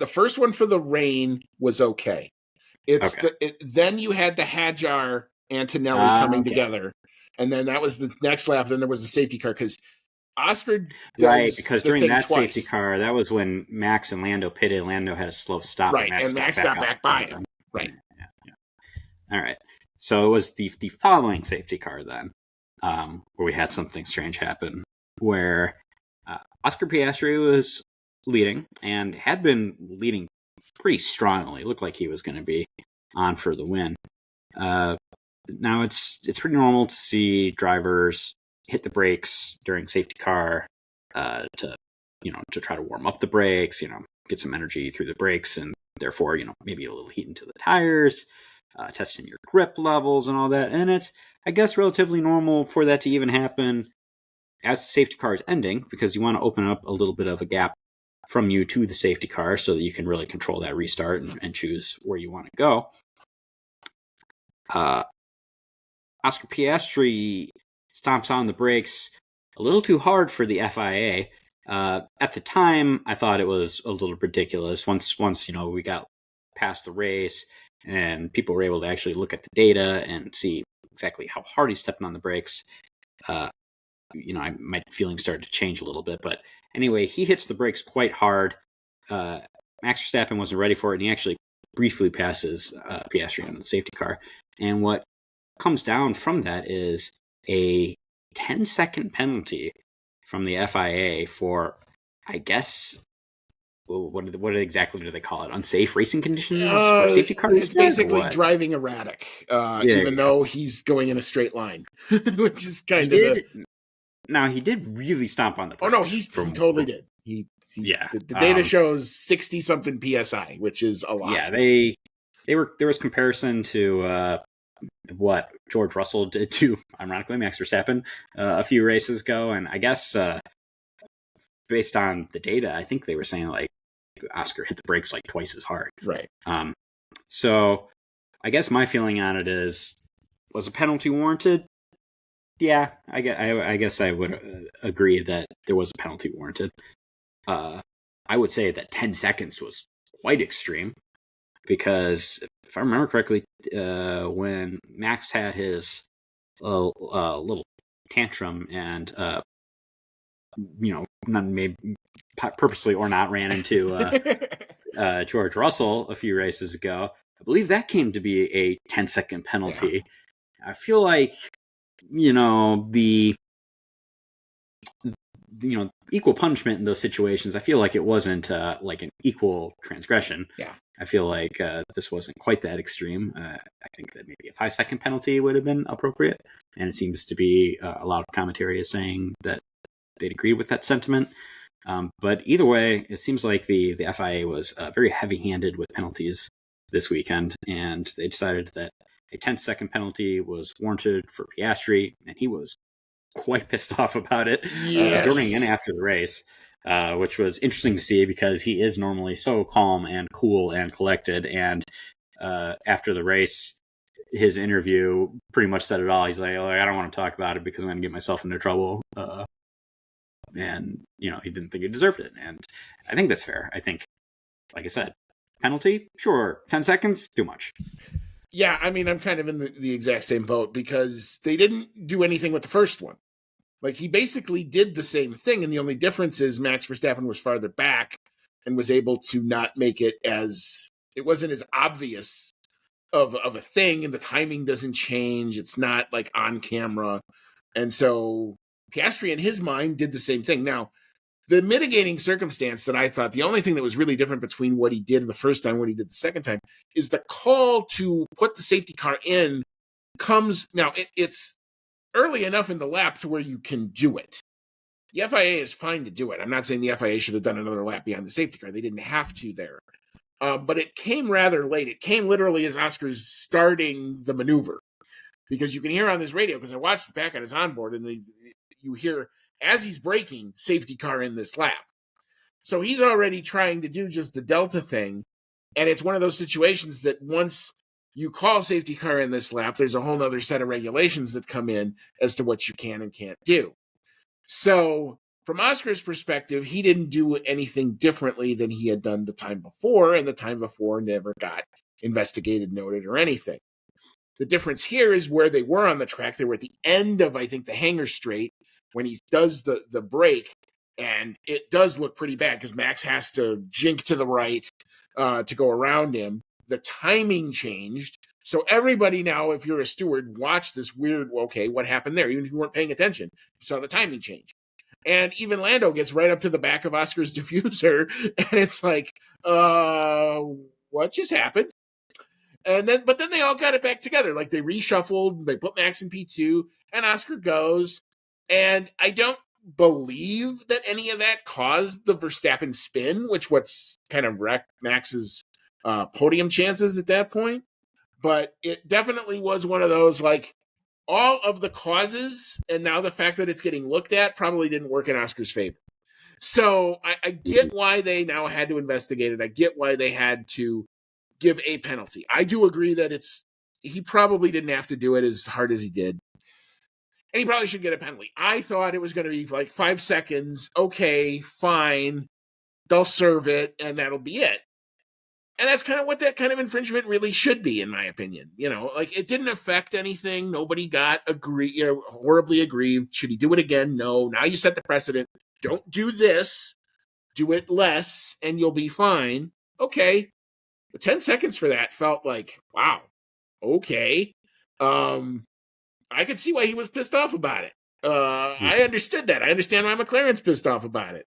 first one for the rain was okay. Then you had the Hadjar Antonelli coming together, and then that was the next lap. Then there was the safety car because Oscar because during that safety car, that was when Max and Lando pitted. Lando had a slow stop, right? And Max got back by him, right? Yeah. All right. So it was the following safety car then, where we had something strange happen, where Oscar Piastri was leading and had been leading pretty strongly. It looked like he was going to be on for the win. Now it's pretty normal to see drivers hit the brakes during safety car to try to warm up the brakes, get some energy through the brakes, and therefore maybe a little heat into the tires, testing your grip levels and all that. And it's, I guess, relatively normal for that to even happen as the safety car is ending, because you want to open up a little bit of a gap from you to the safety car so that you can really control that restart and choose where you want to go. Oscar Piastri stomps on the brakes a little too hard for the FIA. At the time, I thought it was a little ridiculous. Once we got past the race and people were able to actually look at the data and see exactly how hard he stepped on the brakes, my feelings started to change a little bit. But anyway, he hits the brakes quite hard. Max Verstappen wasn't ready for it, and he actually briefly passes Piastri on the safety car. And what comes down from that is a 10-second penalty from the FIA for, I guess, what exactly do they call it? Unsafe racing conditions for safety cars? It's basically driving erratic, even though he's going in a straight line, which is kind of Now, he did really stomp on the brakes. Oh, no, he totally did. The data shows 60-something PSI, which is a lot. Yeah, there was comparison to what George Russell did to, ironically, Max Verstappen a few races ago. And I guess based on the data, I think they were saying like Oscar hit the brakes like twice as hard. Right. So I guess my feeling on it is, was a penalty warranted? Yeah, I guess I would agree that there was a penalty warranted. I would say that 10 seconds was quite extreme, because if I remember correctly, when Max had his little tantrum and maybe purposely or not ran into George Russell a few races ago, I believe that came to be a 10-second penalty. Yeah. I feel like the equal punishment in those situations, I feel like it wasn't like an equal transgression. Yeah. I feel like this wasn't quite that extreme. I think that maybe a 5-second penalty would have been appropriate. And it seems to be a lot of commentary is saying that they'd agree with that sentiment. But either way, it seems like the FIA was very heavy-handed with penalties this weekend, and they decided that a 10-second penalty was warranted for Piastri, and he was quite pissed off about it during and after the race, which was interesting to see because he is normally so calm and cool and collected. And after the race, his interview pretty much said it all. He's like, I don't want to talk about it because I'm going to get myself into trouble. And, he didn't think he deserved it. And I think that's fair. I think, like I said, penalty, sure. 10 seconds, too much. Yeah, I mean, I'm kind of in the exact same boat because they didn't do anything with the first one. Like, he basically did the same thing, and the only difference is Max Verstappen was farther back and was able to not make it it wasn't as obvious of a thing, and the timing doesn't change. It's not, like, on camera. And so Piastri, in his mind, did the same thing. Now, the mitigating circumstance that I thought, the only thing that was really different between what he did the first time and what he did the second time, is the call to put the safety car in comes, now it's early enough in the lap to where you can do it. The FIA is fine to do it. I'm not saying the FIA should have done another lap beyond the safety car. They didn't have to there. But it came rather late. It came literally as Oscar's starting the maneuver. Because you can hear on this radio, because I watched it back on his onboard, and you hear, as he's braking, safety car in this lap. So he's already trying to do just the Delta thing. And it's one of those situations that once you call safety car in this lap, there's a whole other set of regulations that come in as to what you can and can't do. So from Oscar's perspective, he didn't do anything differently than he had done the time before, and the time before never got investigated, noted, or anything. The difference here is where they were on the track. They were at the end of, I think, the hanger straight when he does the break, and it does look pretty bad because Max has to jink to the right to go around him. The timing changed. So everybody now, if you're a steward, watch this weird, okay, what happened there? Even if you weren't paying attention, you saw the timing change. And even Lando gets right up to the back of Oscar's diffuser, and it's like, what just happened? But then they all got it back together. Like they reshuffled, they put Max in P2, and Oscar goes. And I don't believe that any of that caused the Verstappen spin, what's kind of wrecked Max's podium chances at that point. But it definitely was one of those, like, all of the causes, and now the fact that it's getting looked at probably didn't work in Oscar's favor. So I get why they now had to investigate it. I get why they had to give a penalty. I do agree that he probably didn't have to do it as hard as he did. And he probably should get a penalty. I thought it was going to be like 5 seconds. Okay, fine. They'll serve it, and that'll be it. And that's kind of what that kind of infringement really should be, in my opinion. Like it didn't affect anything. Nobody got horribly aggrieved. Should he do it again? No. Now you set the precedent. Don't do this. Do it less, and you'll be fine. Okay. But 10 seconds for that felt like, wow, okay. I could see why he was pissed off about it. I understood that. I understand why McLaren's pissed off about it.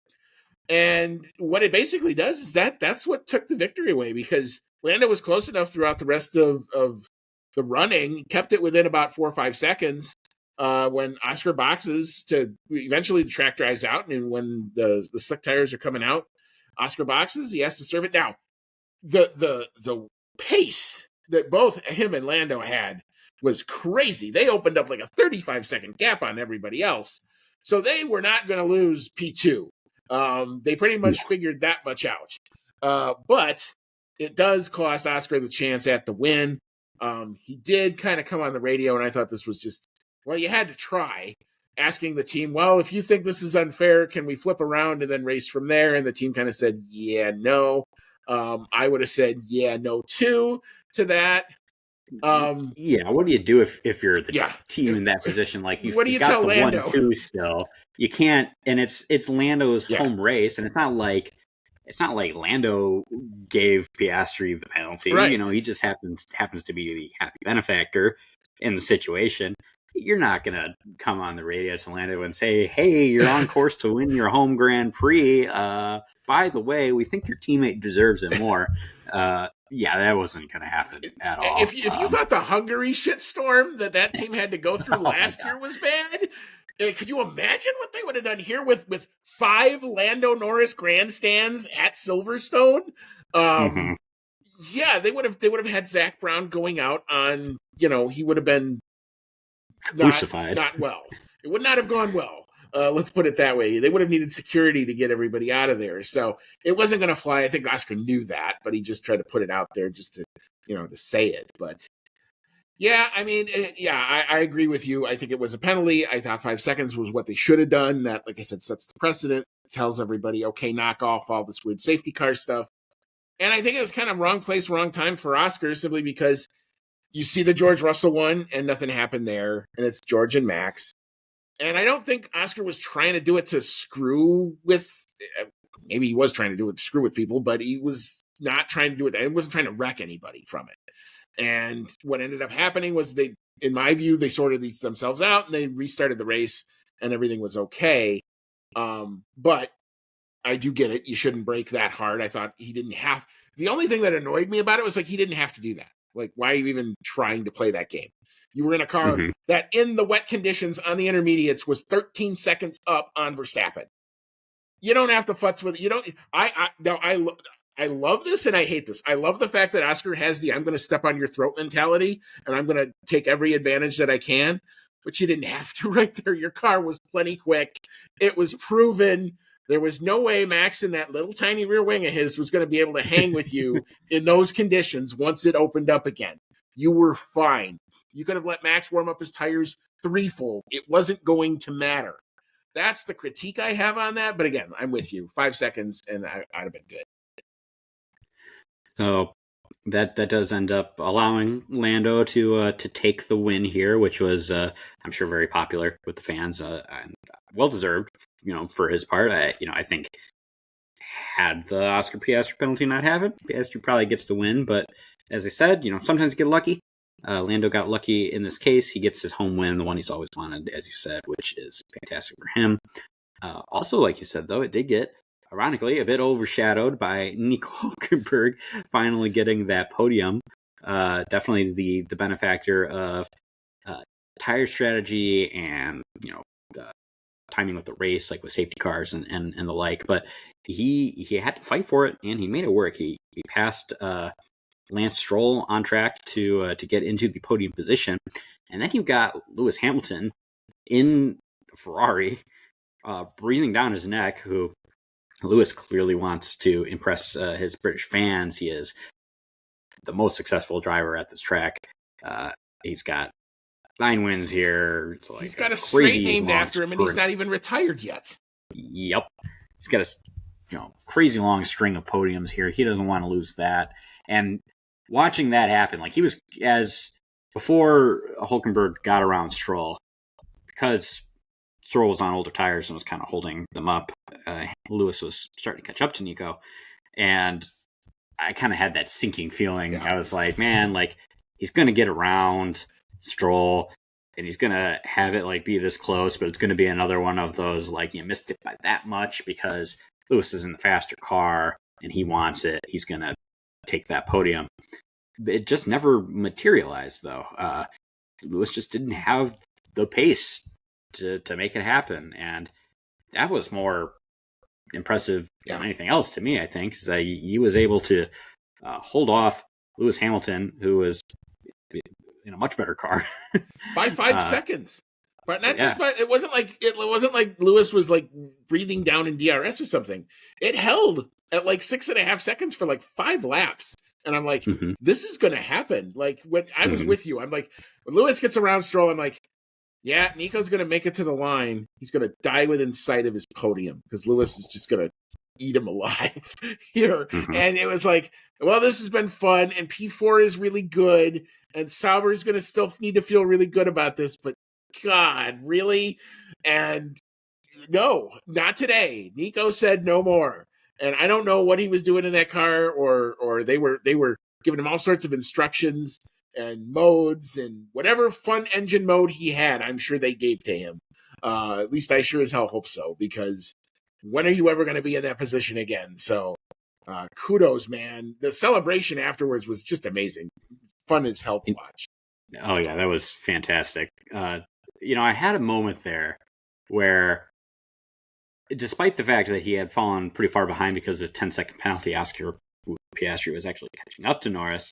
And what it basically does is that's what took the victory away, because Lando was close enough throughout the rest of the running, kept it within about 4 or 5 seconds when Oscar boxes to eventually the track dries out, and when the slick tires are coming out, Oscar boxes, he has to serve it. Now, the pace that both him and Lando had was crazy. They opened up like a 35-second gap on everybody else. So they were not going to lose P2. They pretty much figured that much out. But it does cost Oscar the chance at the win. He did kind of come on the radio, and I thought this was just, well, you had to try, asking the team, well, if you think this is unfair, can we flip around and then race from there? And the team kind of said, yeah, no. I would have said, yeah, no, too, to that. What do you do if you're the team in that position? Like you've got the Lando? 1-2 still. You can't, and it's Lando's home race, and it's not like Lando gave Piastri the penalty. Right. He just happens to be the happy benefactor in the situation. You're not gonna come on the radio to Lando and say, "Hey, you're on course to win your home Grand Prix. By the way, we think your teammate deserves it more." That wasn't going to happen at all. If you thought the Hungary shitstorm that team had to go through last year was bad, could you imagine what they would have done here with 5 Lando Norris grandstands at Silverstone? Yeah, they would have had Zach Brown going out on, he would have been crucified. Not well. It would not have gone well. Let's put it that way. They would have needed security to get everybody out of there. So it wasn't going to fly. I think Oscar knew that, but he just tried to put it out there just to, to say it. But yeah, I mean, I agree with you. I think it was a penalty. I thought 5 seconds was what they should have done. That, like I said, sets the precedent, tells everybody, okay, knock off all this weird safety car stuff. And I think it was kind of wrong place, wrong time for Oscar, simply because you see the George Russell one and nothing happened there. And it's George and Max. And I don't think Oscar was trying to do it to screw with, maybe he was trying to do it to screw with people, but he was not trying to do it. He wasn't trying to wreck anybody from it. And what ended up happening was in my view, they sorted themselves out and they restarted the race and everything was okay. But I do get it. You shouldn't break that hard. I thought he didn't have, the only thing that annoyed me about it was like, he didn't have to do that. Like, why are you even trying to play that game? You were in a car Mhm. that in the wet conditions on the intermediates was 13 seconds up on Verstappen. You don't have to futz with it. You don't. I love this and I hate this. I love the fact that Oscar has the I'm going to step on your throat mentality and I'm going to take every advantage that I can. But you didn't have to right there. Your car was plenty quick. It was proven. There was no way Max in that little tiny rear wing of his was going to be able to hang with you in those conditions once it opened up again. You were fine. You could have let Max warm up his tires threefold. It wasn't going to matter. That's the critique I have on that. But again, I'm with you. 5 seconds and I'd have been good. So that does end up allowing Lando to take the win here, which was I'm sure very popular with the fans, and well deserved, for his part. I think had the Oscar Piastri penalty not happened, Piastri probably gets the win. But as I said, sometimes you get lucky. Lando got lucky in this case. He gets his home win, the one he's always wanted, as you said, which is fantastic for him. Also, like you said, though, it did get, ironically, a bit overshadowed by Nico Hulkenberg finally getting that podium. Definitely the benefactor of tire strategy and timing with the race, like with safety cars and the like. But he had to fight for it, and he made it work. He passed Lance Stroll on track to get into the podium position, and then you got Lewis Hamilton in Ferrari, breathing down his neck. Who Lewis clearly wants to impress his British fans. He is the most successful driver at this track. He's got 9 wins here. Like he's got a straight named after him, and he's not even retired yet. Yep, he's got a crazy long string of podiums here. He doesn't want to lose that. And watching that happen, like he was before Hulkenberg got around Stroll, because Stroll was on older tires and was kind of holding them up. Lewis was starting to catch up to Nico, and I kind of had that sinking feeling. Yeah. I was like, man, like he's going to get around Stroll, and he's going to have it like be this close, but it's going to be another one of those like you missed it by that much because Lewis is in the faster car and he wants it. He's going to take that podium. It just never materialized, though. Lewis just didn't have the pace to make it happen, and that was more impressive than anything else to me. I think is that he was able to hold off Lewis Hamilton, who was in a much better car by 5 seconds. But not just by, it wasn't like Lewis was like breathing down in DRS or something. It held at like 6.5 seconds for like 5 laps. And I'm like, this is going to happen. Like when I was with you, I'm like, when Lewis gets around Stroll, I'm like, yeah, Nico's going to make it to the line. He's going to die within sight of his podium because Lewis is just going to eat him alive here. And it was like, well, this has been fun. And P4 is really good. And Sauber is going to still need to feel really good about this. But God, really? And no, not today. Nico said no more. And I don't know what he was doing in that car, or they were giving him all sorts of instructions and modes and whatever fun engine mode he had. I'm sure they gave to him. At least I sure as hell hope so, because when are you ever going to be in that position again? So kudos, man. The celebration afterwards was just amazing. Fun as hell to watch. Oh yeah, that was fantastic. I had a moment there where, despite the fact that he had fallen pretty far behind because of a 10-second penalty, Oscar Piastri was actually catching up to Norris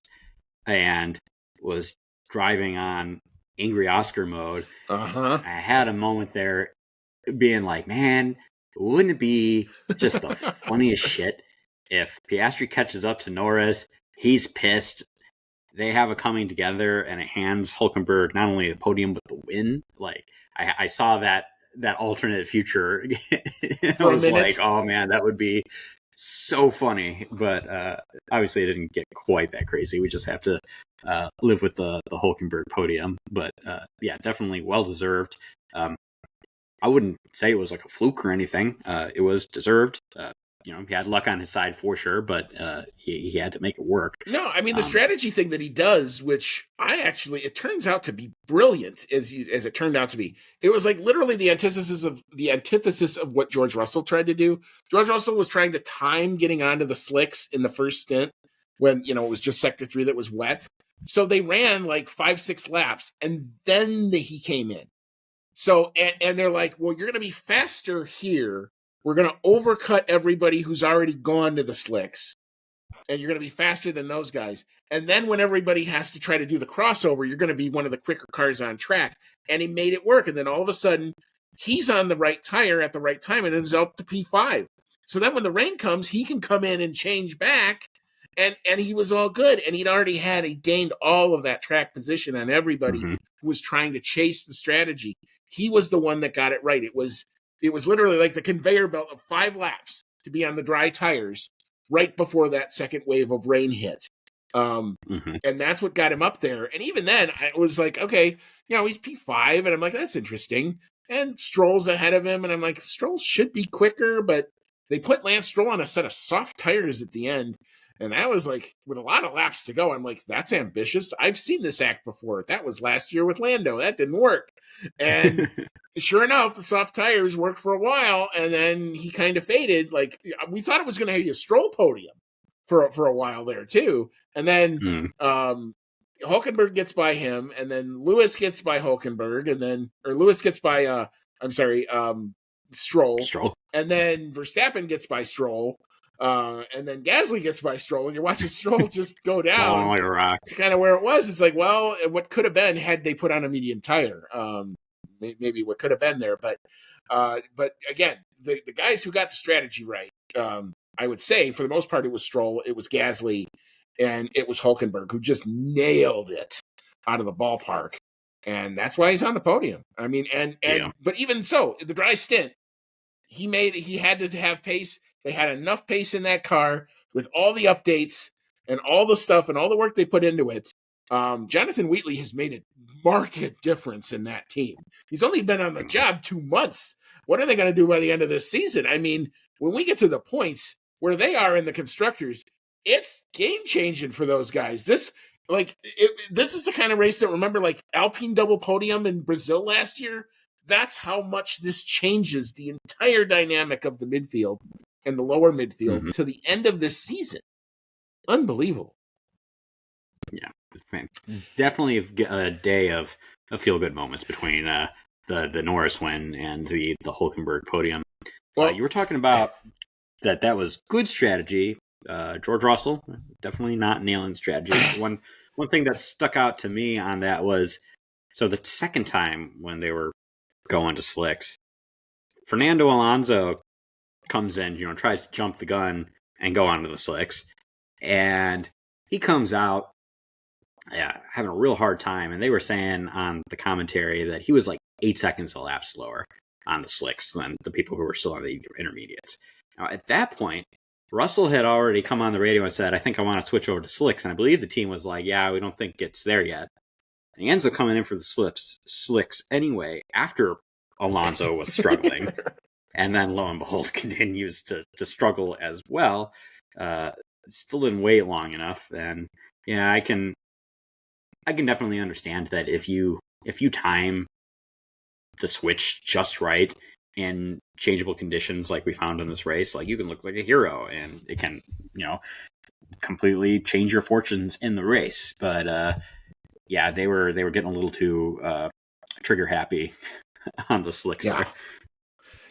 and was driving on angry Oscar mode. I had a moment there being like, man, wouldn't it be just the funniest shit if Piastri catches up to Norris, he's pissed, they have a coming together, and it hands Hulkenberg not only the podium but the win? Like, I saw that alternate future. I was like, oh man, that would be so funny. But obviously it didn't get quite that crazy. We just have to live with the Hulkenberg podium. But yeah, definitely well deserved. I wouldn't say it was like a fluke or anything. It was deserved. He had luck on his side for sure, but he had to make it work. No, I mean, the strategy thing that he does, which it turns out to be brilliant as it turned out to be. It was like literally the antithesis of what George Russell tried to do. George Russell was trying to time getting onto the slicks in the first stint when, it was just sector 3 that was wet. So they ran like 5-6 laps, and then he came in. So, and they're like, well, you're going to be faster here. We're going to overcut everybody who's already gone to the slicks, and you're going to be faster than those guys. And then when everybody has to try to do the crossover, you're going to be one of the quicker cars on track. And he made it work. And then all of a sudden, he's on the right tire at the right time and ends up to P5. So then when the rain comes, he can come in and change back. And he was all good. And he gained all of that track position on everybody who was trying to chase the strategy. He was the one that got it right. It was literally like the conveyor belt of 5 laps to be on the dry tires right before that second wave of rain hit. And that's what got him up there. And even then, I was like, okay, he's P5. And I'm like, that's interesting. And Stroll's ahead of him. And I'm like, Stroll should be quicker. But they put Lance Stroll on a set of soft tires at the end. And I was like, with a lot of laps to go, I'm like, that's ambitious. I've seen this act before. That was last year with Lando. That didn't work. And sure enough, the soft tires worked for a while, and then he kind of faded. Like, we thought it was going to be a Stroll podium for a while there, too. And then Hulkenberg gets by him, and then Lewis gets by Hulkenberg, or Lewis gets by, Stroll. And then Verstappen gets by Stroll. And then Gasly gets by Stroll, and you're watching Stroll just go down. Like a rock. It's kind of where it was. It's like, well, what could have been had they put on a medium tire. Maybe what could have been there. But again, the guys who got the strategy right, I would say, for the most part, it was Stroll, it was Gasly, and it was Hulkenberg, who just nailed it out of the ballpark. And that's why he's on the podium. I mean, but even so, the dry stint, he had to have pace. They had enough pace in that car with all the updates and all the stuff and all the work they put into it. Jonathan Wheatley has made a marked difference in that team. He's only been on the job 2 months. What are they going to do by the end of this season? I mean, when we get to the points where they are in the constructors, it's game changing for those guys. This is the kind of race that, remember, like Alpine double podium in Brazil last year. That's how much this changes the entire dynamic of the midfield and the lower midfield to the end of this season. Unbelievable. Yeah, definitely a day of feel-good moments between the Norris win and the Hulkenberg podium. Well, you were talking about that was good strategy. George Russell, definitely not nailing strategy. One thing that stuck out to me on that was, so the second time when they were going to slicks, Fernando Alonso comes in, tries to jump the gun and go onto the slicks, and he comes out having a real hard time. And they were saying on the commentary that he was like 8 seconds a lap slower on the slicks than the people who were still on the intermediates. Now, at that point, Russell had already come on the radio and said, I think I want to switch over to slicks. And I believe the team was like, yeah, we don't think it's there yet. And he ends up coming in for the slicks anyway, after Alonso was struggling. And then, lo and behold, continues to struggle as well. Still didn't wait long enough. And yeah, I can definitely understand that if you time the switch just right in changeable conditions like we found in this race, like, you can look like a hero, and it can, completely change your fortunes in the race. But yeah, they were getting a little too trigger happy on the slicks.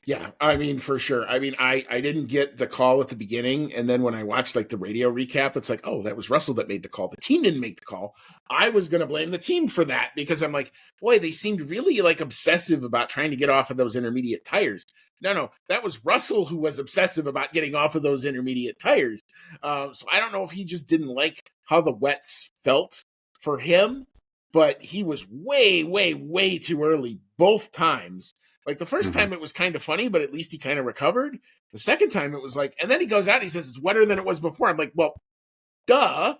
Yeah, I mean, for sure. I mean, I didn't get the call at the beginning, and then when I watched like the radio recap, it's like, oh, that was Russell that made the call. The team didn't make the call. I was going to blame the team for that, because I'm like, boy, they seemed really like obsessive about trying to get off of those intermediate tires. No, that was Russell who was obsessive about getting off of those intermediate tires. So I don't know if he just didn't like how the wets felt for him, but he was way, way, way too early both times. Like, the first time it was kind of funny, but at least he kind of recovered. The second time it was like, and then he goes out and he says, it's wetter than it was before. I'm like, well, duh.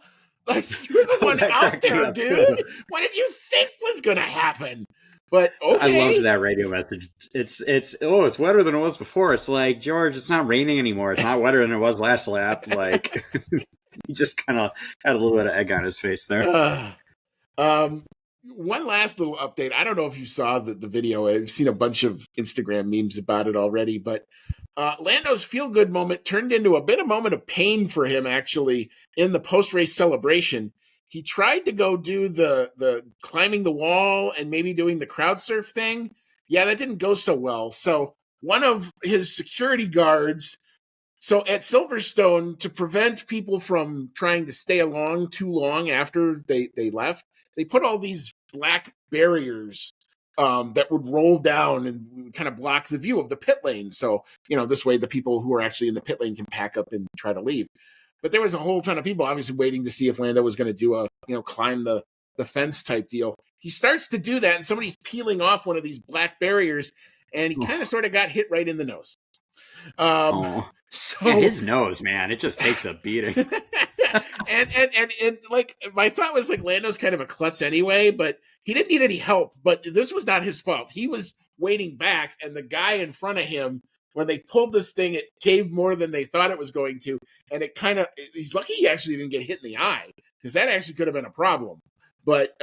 Like, you're the one out there, dude. What did you think was going to happen? But okay. I loved that radio message. It's wetter than it was before. It's like, George, it's not raining anymore. It's not wetter than it was last lap. Like, he just kind of had a little bit of egg on his face there. One last little update. I don't know if you saw the video. I've seen a bunch of Instagram memes about it already, but Lando's feel-good moment turned into a bit of moment of pain for him, actually, in the post-race celebration. he tried to go do the climbing the wall and maybe doing the crowd surf thing. Yeah, that didn't go so well. So one of his security guards, so at Silverstone, to prevent people from trying to stay along too long after they left, they put all these black barriers that would roll down and kind of block the view of the pit lane. So, this way the people who are actually in the pit lane can pack up and try to leave. But there was a whole ton of people obviously waiting to see if Lando was going to do climb the fence type deal. He starts to do that, and somebody's peeling off one of these black barriers, and he kind of sort of got hit right in the nose. So his nose, man, it just takes a beating. and like my thought was like Lando's kind of a klutz anyway, but he didn't need any help. But this was not his fault. He was waiting back, and the guy in front of him, when they pulled this thing, it caved more than they thought it was going to, and he's lucky he actually didn't get hit in the eye, because that actually could have been a problem. But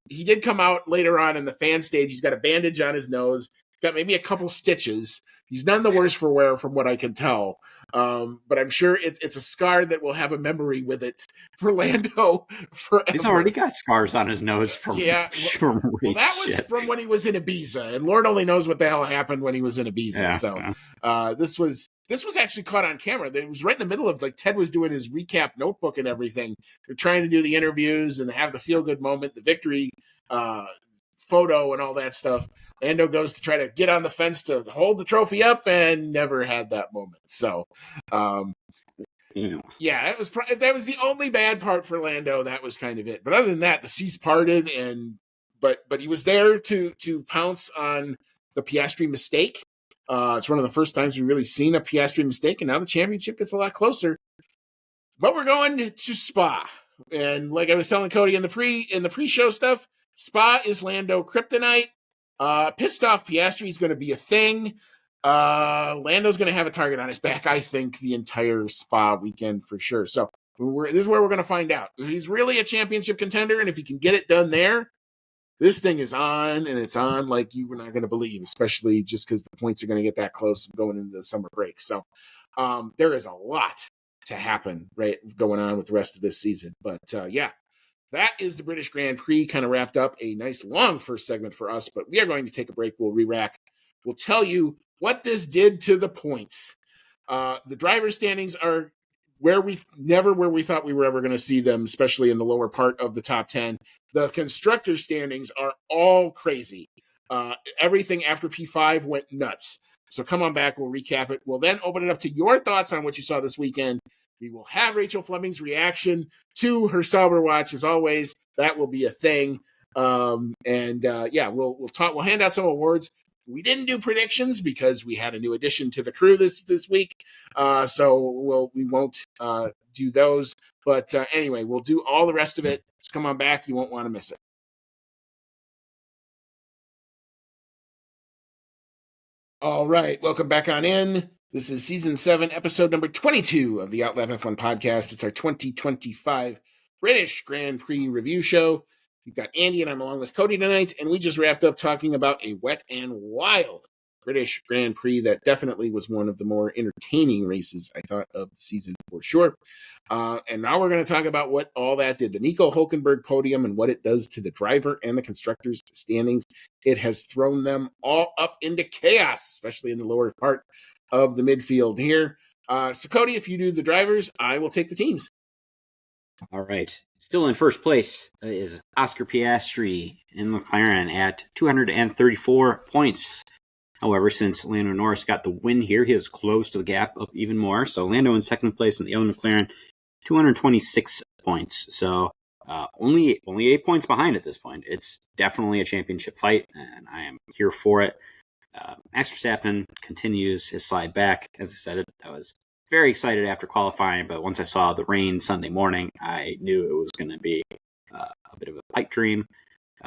he did come out later on in the fan stage. He's got a bandage on his nose. He's got maybe a couple stitches. He's none the worse for wear from what I can tell. But I'm sure it's a scar that will have a memory with it for Lando forever. He's already got scars on his nose from well, that was from when he was in Ibiza, and Lord only knows what the hell happened when he was in Ibiza. Yeah, so this was actually caught on camera. It was right in the middle of, like, Ted was doing his recap notebook and everything. They're trying to do the interviews and have the feel-good moment, the victory photo and all that stuff. Lando goes to try to get on the fence to hold the trophy up and never had that moment. So, yeah, that was the only bad part for Lando. That was kind of it. But other than that, the seas parted, but he was there to pounce on the Piastri mistake. It's one of the first times we've really seen a Piastri mistake, and now the championship gets a lot closer. But we're going to Spa, and like I was telling Cody in the pre-show stuff, Spa is Lando kryptonite. Pissed off Piastri is going to be a thing. Lando's going to have a target on his back, I think, the entire Spa weekend for sure. So this is where we're going to find out. He's really a championship contender, and if he can get it done there, this thing is on, and it's on like you were not going to believe, especially just because the points are going to get that close going into the summer break. So there is a lot to happen right going on with the rest of this season. But yeah, that is the British Grand Prix kind of wrapped up. A nice long first segment for us, but we are going to take a break. We'll re-rack. We'll tell you what this did to the points. The driver's standings are where we thought we were ever going to see them, especially in the lower part of the top 10. The constructor standings are all crazy. Everything after P5 went nuts. So come on back. We'll recap it. We'll then open it up to your thoughts on what you saw this weekend. We will have Rachel Fleming's reaction to her Sauber watch, as always. That will be a thing. Yeah, we'll talk. We'll hand out some awards. We didn't do predictions because we had a new addition to the crew this week, so we won't do those. But anyway, we'll do all the rest of it. So come on back; you won't want to miss it. All right, welcome back on in. This is season 7, episode number 22 of the Outlap F1 podcast. It's our 2025 British Grand Prix review show. We've got Andy and I'm along with Cody tonight, and we just wrapped up talking about a wet and wild British Grand Prix that definitely was one of the more entertaining races, I thought, of the season for sure. And now we're going to talk about what all that did. The Nico Hülkenberg podium and what it does to the driver and the constructors' standings. It has thrown them all up into chaos, especially in the lower part of the midfield here. So, Cody, if you do the drivers, I will take the teams. All right. Still in first place is Oscar Piastri in McLaren at 234 points. However, since Lando Norris got the win here, he has closed the gap up even more. So Lando in second place in the other McLaren, 226 points. So only 8 points behind at this point. It's definitely a championship fight, and I am here for it. Max Verstappen continues his slide back. As I said, I was very excited after qualifying, but once I saw the rain Sunday morning, I knew it was going to be a bit of a pipe dream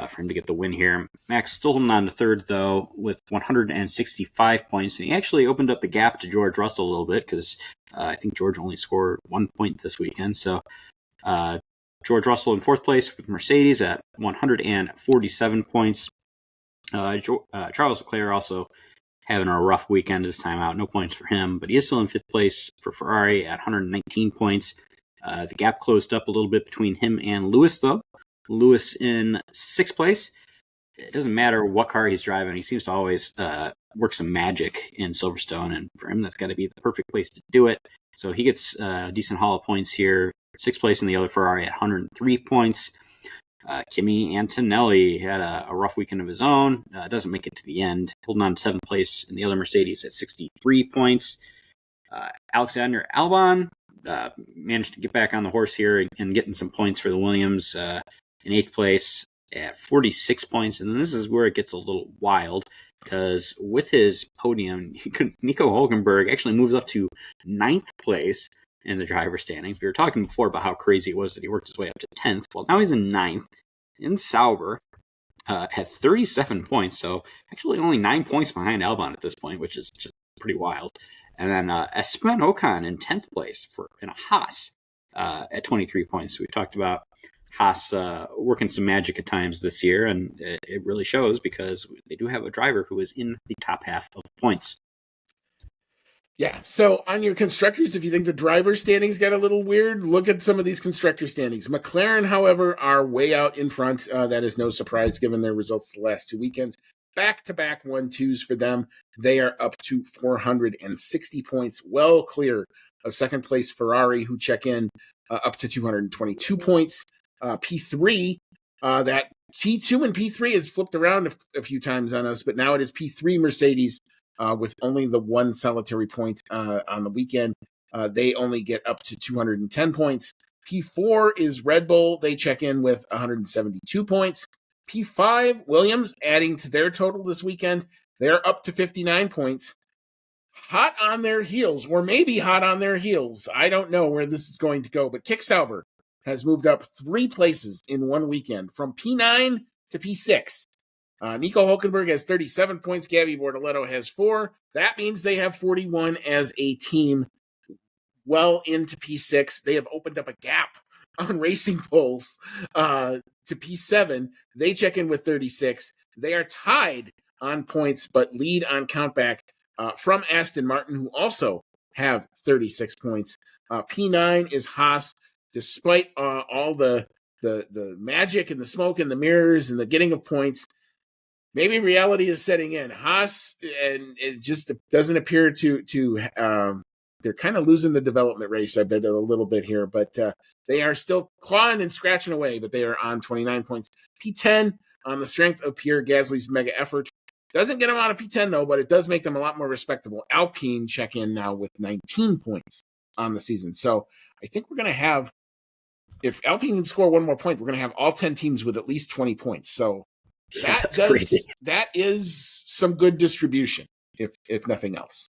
for him to get the win here. Max still holding on to third, though, with 165 points, and he actually opened up the gap to George Russell a little bit because I think George only scored 1 point this weekend. So George Russell in fourth place with Mercedes at 147 points. Charles Leclerc also having a rough weekend this time out. No points for him, but he is still in fifth place for Ferrari at 119 points. The gap closed up a little bit between him and Lewis, though. Lewis in 6th place. It doesn't matter what car he's driving. He seems to always work some magic in Silverstone, and for him, that's got to be the perfect place to do it. So he gets a decent haul of points here. 6th place in the other Ferrari at 103 points. Kimi Antonelli had a rough weekend of his own. Doesn't make it to the end. Holding on to 7th place in the other Mercedes at 63 points. Alexander Albon managed to get back on the horse here and getting some points for the Williams in 8th place at 46 points. And then this is where it gets a little wild, because with his podium, Nico Hulkenberg actually moves up to 9th place in the driver standings. We were talking before about how crazy it was that he worked his way up to 10th. Well, now he's in 9th in Sauber at 37 points. So actually only 9 points behind Albon at this point, which is just pretty wild. And then Esteban Ocon in 10th place in a Haas at 23 points. We've talked about Haas working some magic at times this year, and it really shows because they do have a driver who is in the top half of points. Yeah, so on your constructors, if you think the driver standings got a little weird, look at some of these constructor standings. McLaren, however, are way out in front. That is no surprise given their results the last 2 weekends. Back-to-back 1-2s for them. They are up to 460 points, well clear of 2nd place Ferrari, who check in up to 222 points. P3, that T2 and P3 has flipped around a few times on us, but now it is P3 Mercedes with only the 1 solitary point on the weekend. They only get up to 210 points. P4 is Red Bull. They check in with 172 points. P5, Williams, adding to their total this weekend. They're up to 59 points. Hot on their heels, or maybe hot on their heels. I don't know where this is going to go, but Kick Sauber has moved up 3 places in 1 weekend, from P9 to P6. Nico Hulkenberg has 37 points. Gabby Bortoletto has 4. That means they have 41 as a team well into P6. They have opened up a gap on Racing Bulls to P7. They check in with 36. They are tied on points, but lead on countback from Aston Martin, who also have 36 points. P9 is Haas. Despite all the magic and the smoke and the mirrors and the getting of points, maybe reality is setting in. Haas, and it just doesn't appear to they're kind of losing the development race, I bet, a little bit here, but they are still clawing and scratching away, but they are on 29 points. P10, on the strength of Pierre Gasly's mega effort. Doesn't get them out of P10, though, but it does make them a lot more respectable. Alpine check in now with 19 points on the season. So I think we're going to have, if Alpine can score 1 more point, we're going to have all 10 teams with at least 20 points. So that is some good distribution, if nothing else.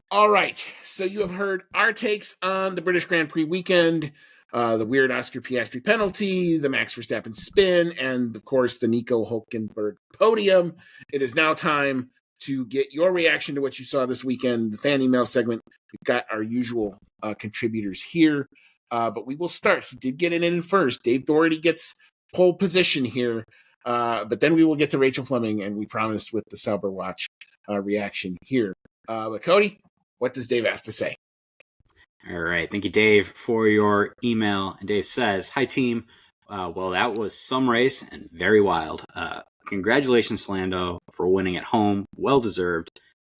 All right, so you have heard our takes on the British Grand Prix weekend, the weird Oscar Piastri penalty, the Max Verstappen spin, and, of course, the Nico Hulkenberg podium. It is now time to get your reaction to what you saw this weekend, the fan email segment. We've got our usual contributors here, but we will start. He did get it in first. Dave Doherty gets pole position here, but then we will get to Rachel Fleming, and we promise with the Sauber Watch reaction here. But Cody, what does Dave have to say? All right. Thank you, Dave, for your email. And Dave says, hi, team. Well, that was some race and very wild. Congratulations, Lando, for winning at home. Well-deserved.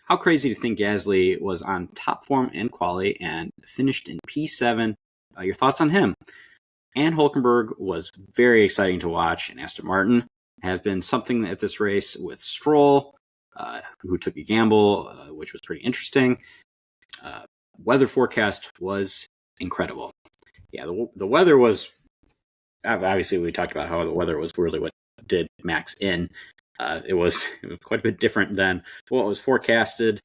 How crazy to think Gasly was on top form in quali and finished in P7. Your thoughts on him? And Hulkenberg was very exciting to watch, and Aston Martin have been something at this race with Stroll, who took a gamble, which was pretty interesting. Weather forecast was incredible. Yeah, the weather was, obviously we talked about how the weather was really what did Max in. It was quite a bit different than what was forecasted.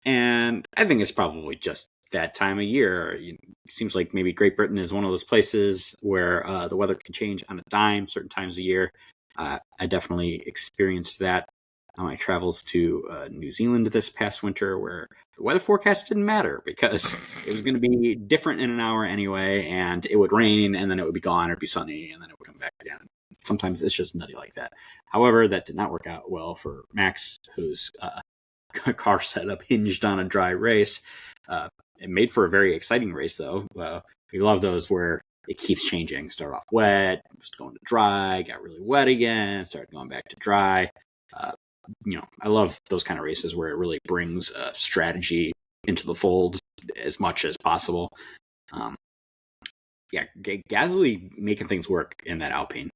And I think it's probably just that time of year. It seems like maybe Great Britain is one of those places where the weather can change on a dime certain times of year. I definitely experienced that on my travels to New Zealand this past winter, where the weather forecast didn't matter because it was going to be different in an hour anyway, and it would rain, and then it would be gone, or it'd be sunny, and then it would come back again. Sometimes it's just nutty like that. However, that did not work out well for Max, whose car setup hinged on a dry race. it made for a very exciting race, though. We love those where it keeps changing. Start off wet, just going to dry, got really wet again, started going back to dry. I love those kind of races where it really brings strategy into the fold as much as possible. Gasly making things work in that Alpine,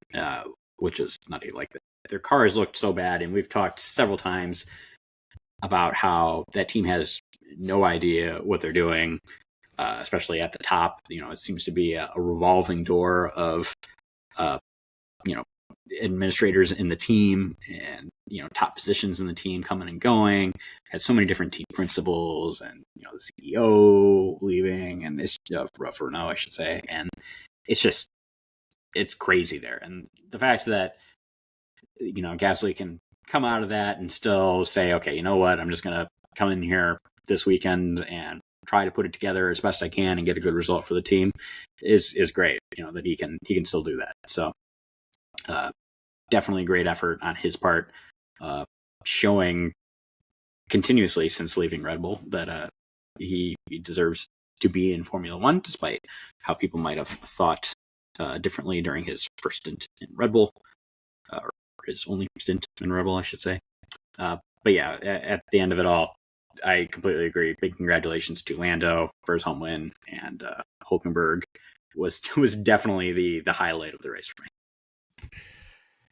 which is nutty. Like their cars looked so bad, and we've talked several times about how that team has no idea what they're doing, especially at the top. It seems to be a revolving door of, administrators in the team and, top positions in the team coming and going. Had so many different team principals and, the CEO leaving, and it's rough or no, I should say. And it's crazy there. And the fact that, Gasly can come out of that and still say, okay, you know what, I'm just going to come in here this weekend and try to put it together as best I can and get a good result for the team is great. That he can still do that. So definitely great effort on his part, showing continuously since leaving Red Bull that he deserves to be in Formula One, despite how people might have thought differently during his first stint in Red Bull, or his only stint in Red Bull, I should say. But yeah, at the end of it all, I completely agree. Big congratulations to Lando for his home win, and Hulkenberg was definitely the highlight of the race for me.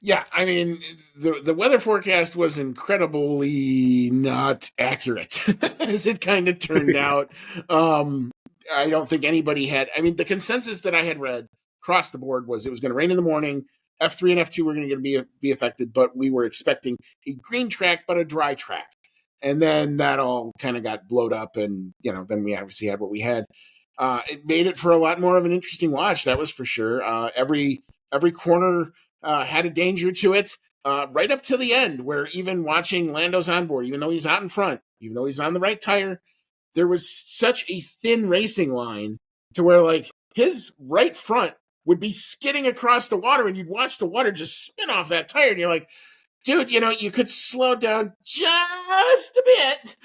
Yeah, I mean, the weather forecast was incredibly not accurate, as it kind of turned out. I don't think anybody had. I mean, the consensus that I had read across the board was it was going to rain in the morning. F3 and F2 were going to be affected, but we were expecting a green track, but a dry track. And then that all kind of got blowed up, and then we obviously had what we had. It made it for a lot more of an interesting watch, that was for sure. Every corner had a danger to it, right up to the end, where even watching Lando's onboard, even though he's out in front, even though he's on the right tire, there was such a thin racing line to where like his right front would be skidding across the water, and you'd watch the water just spin off that tire, and you're like, dude, you could slow down just a bit.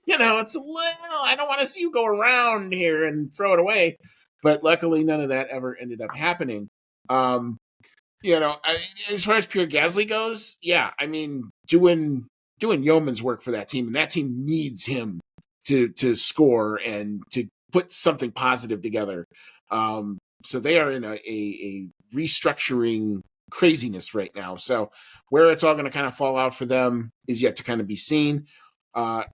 It's a little, I don't want to see you go around here and throw it away. But luckily, none of that ever ended up happening. As far as pure Gasly goes, yeah, I mean, doing yeoman's work for that team, and that team needs him to score and to put something positive together. So they are in a restructuring craziness right now. So where it's all going to kind of fall out for them is yet to kind of be seen.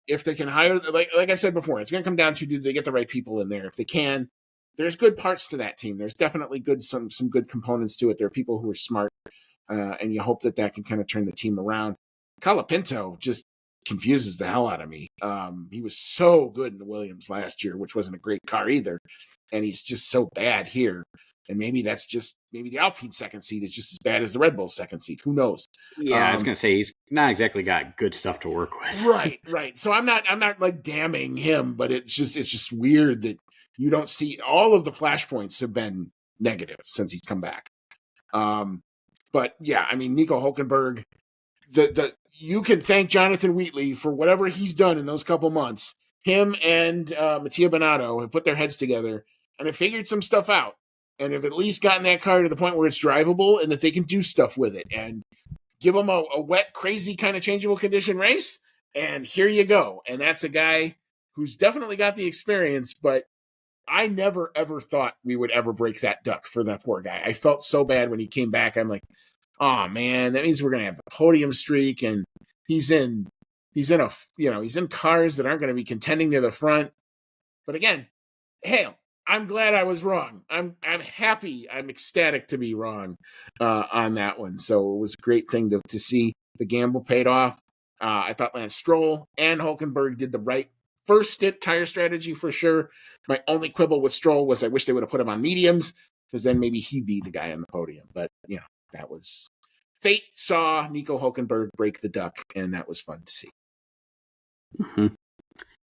If they can hire, like I said before, it's going to come down to, do they get the right people in there? If they can, there's good parts to that team. There's definitely some good components to it. There are people who are smart, and you hope that can kind of turn the team around. Colapinto just confuses the hell out of me. He was so good in the Williams last year, which wasn't a great car either, and he's just so bad here. And maybe the Alpine second seat is just as bad as the Red Bull second seat. Who knows? Yeah, I was gonna say he's not exactly got good stuff to work with. Right. So I'm not like damning him, but it's just weird that you don't see, all of the flashpoints have been negative since he's come back. But yeah, I mean, Nico Hulkenberg, you can thank Jonathan Wheatley for whatever he's done in those couple months. Him and Mattia Binotto have put their heads together and have figured some stuff out, and have at least gotten that car to the point where it's drivable and that they can do stuff with it, and give them a wet, crazy kind of changeable condition race, and here you go. And that's a guy who's definitely got the experience, but I never, ever thought we would ever break that duck for that poor guy. I felt so bad when he came back. I'm like, oh man, that means we're going to have the podium streak, and he's in cars that aren't going to be contending near the front. But again, hell, I'm glad I was wrong. I'm happy. I'm ecstatic to be wrong on that one. So it was a great thing to see. The gamble paid off. I thought Lance Stroll and Hulkenberg did the right first stint tire strategy for sure. My only quibble with Stroll was I wish they would have put him on mediums, because then maybe he'd be the guy on the podium. But that was, fate saw Nico Hulkenberg break the duck, and that was fun to see. Mm-hmm.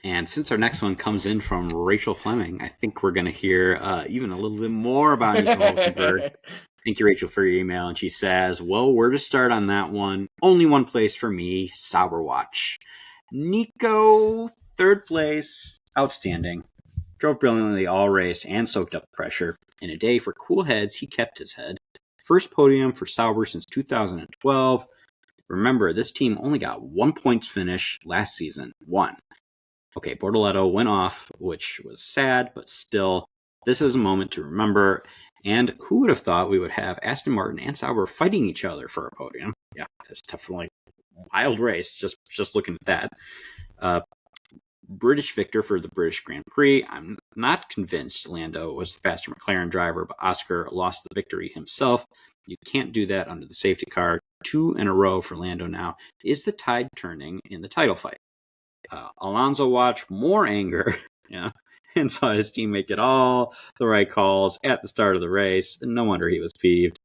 And since our next one comes in from Rachel Fleming, I think we're going to hear even a little bit more about Nico Hulkenberg. Thank you, Rachel, for your email. And she says, well, where to start on that one? Only one place for me, Sauber Watch. Nico, third place, outstanding. drove brilliantly all race and soaked up the pressure. In a day for cool heads, he kept his head. First podium for Sauber since 2012. Remember, this team only got 1 points finish last season. 1. Okay, Bortoletto went off, which was sad, but still, this is a moment to remember. And who would have thought we would have Aston Martin and Sauber fighting each other for a podium? Yeah, that's definitely a wild race, just looking at that. British victor for the British Grand Prix. I'm not convinced Lando was the faster McLaren driver, but Oscar lost the victory himself. You can't do that under the safety car. 2 in a row for Lando now. Is the tide turning in the title fight? Alonso watched more anger, yeah, and saw his teammate get all the right calls at the start of the race. No wonder he was peeved.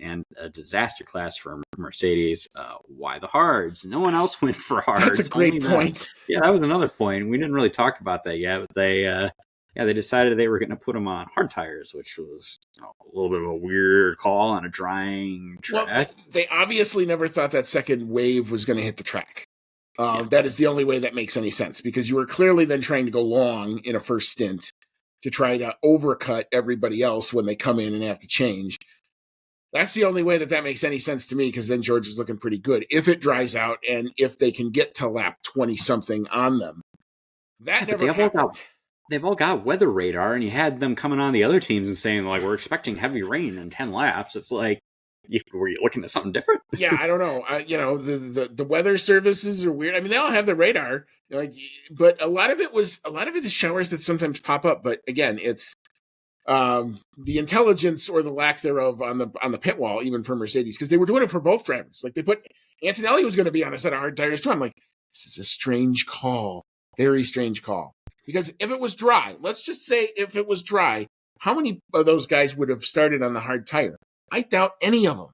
And a disaster class for Mercedes. Why the hards? No one else went for hards. That's a great point. Yeah, that was another point. We didn't really talk about that yet, but they decided they were going to put them on hard tires, which was a little bit of a weird call on a drying track. Well, they obviously never thought that second wave was going to hit the track. That is the only way that makes any sense, because you were clearly then trying to go long in a first stint to try to overcut everybody else when they come in and have to change. That's the only way that makes any sense to me, because then George is looking pretty good. If it dries out and if they can get to lap 20-something on them. That never happened. They've all got weather radar, and you had them coming on the other teams and saying, like, we're expecting heavy rain in 10 laps. It's like, were you looking at something different? Yeah, I don't know. The weather services are weird. I mean, they all have the radar, but a lot of it is showers that sometimes pop up. But again, it's the intelligence or the lack thereof on the pit wall, even for Mercedes, because they were doing it for both drivers. Like, they put Antonelli was going to be on a set of hard tires too. I'm like, this is a strange call, very strange call. Because if it was dry, let's just say if it was dry, how many of those guys would have started on the hard tire? I doubt any of them.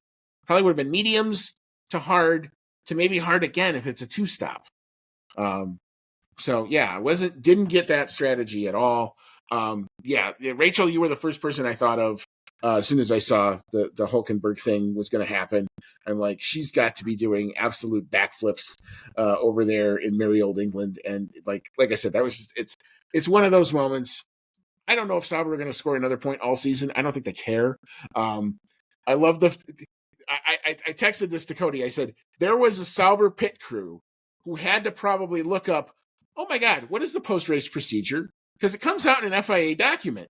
Probably would have been mediums to hard to maybe hard again if it's a 2-stop. So yeah, didn't get that strategy at all. Rachel, you were the first person I thought of as soon as I saw the Hulkenberg thing was going to happen. I'm like, she's got to be doing absolute backflips over there in merry old England. And like I said, that was just, it's one of those moments. I don't know if Sauber are going to score another point all season. I don't think they care. I love I texted this to Cody. I said, there was a Sauber pit crew who had to probably look up, oh my God, what is the post-race procedure? Because it comes out in an FIA document.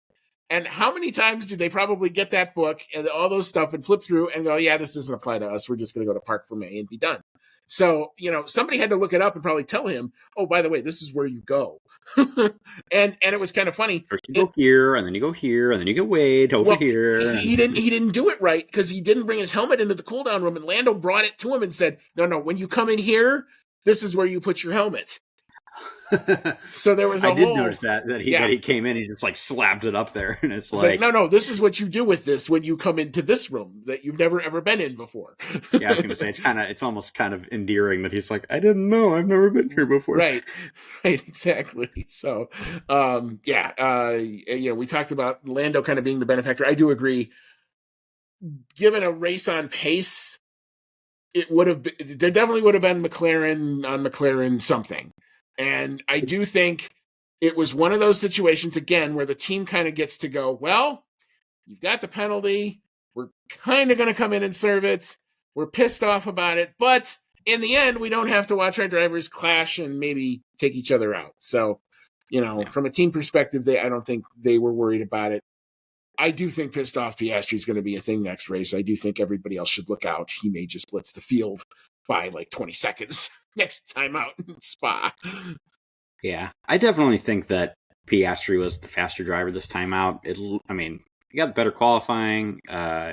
And how many times do they probably get that book and all those stuff and flip through and go, yeah, this doesn't apply to us. We're just going to go to Park Fermé and be done. So, somebody had to look it up and probably tell him, oh, by the way, this is where you go. and it was kind of funny. First you go here, and then you go here, and then you get weighed over here. He didn't do it right because he didn't bring his helmet into the cool-down room, and Lando brought it to him and said, no, when you come in here, this is where you put your helmet. So there was I did notice that he came in, he just like slapped it up there, and it's like no, this is what you do with this when you come into this room that you've never ever been in before. Yeah, I was gonna say it's almost kind of endearing that he's like, I didn't know, I've never been here before. Right, exactly. So we talked about Lando kind of being the benefactor. I do agree. Given a race on pace, there definitely would have been McLaren on McLaren something. And I do think it was one of those situations, again, where the team kind of gets to go, well, you've got the penalty. We're kind of going to come in and serve it. We're pissed off about it. But in the end, we don't have to watch our drivers clash and maybe take each other out. So, from a team perspective, I don't think they were worried about it. I do think pissed off Piastri is going to be a thing next race. I do think everybody else should look out. He may just blitz the field by like 20 seconds next time out in Spa. Yeah, I definitely think that Piastri was the faster driver this time out. He got better qualifying.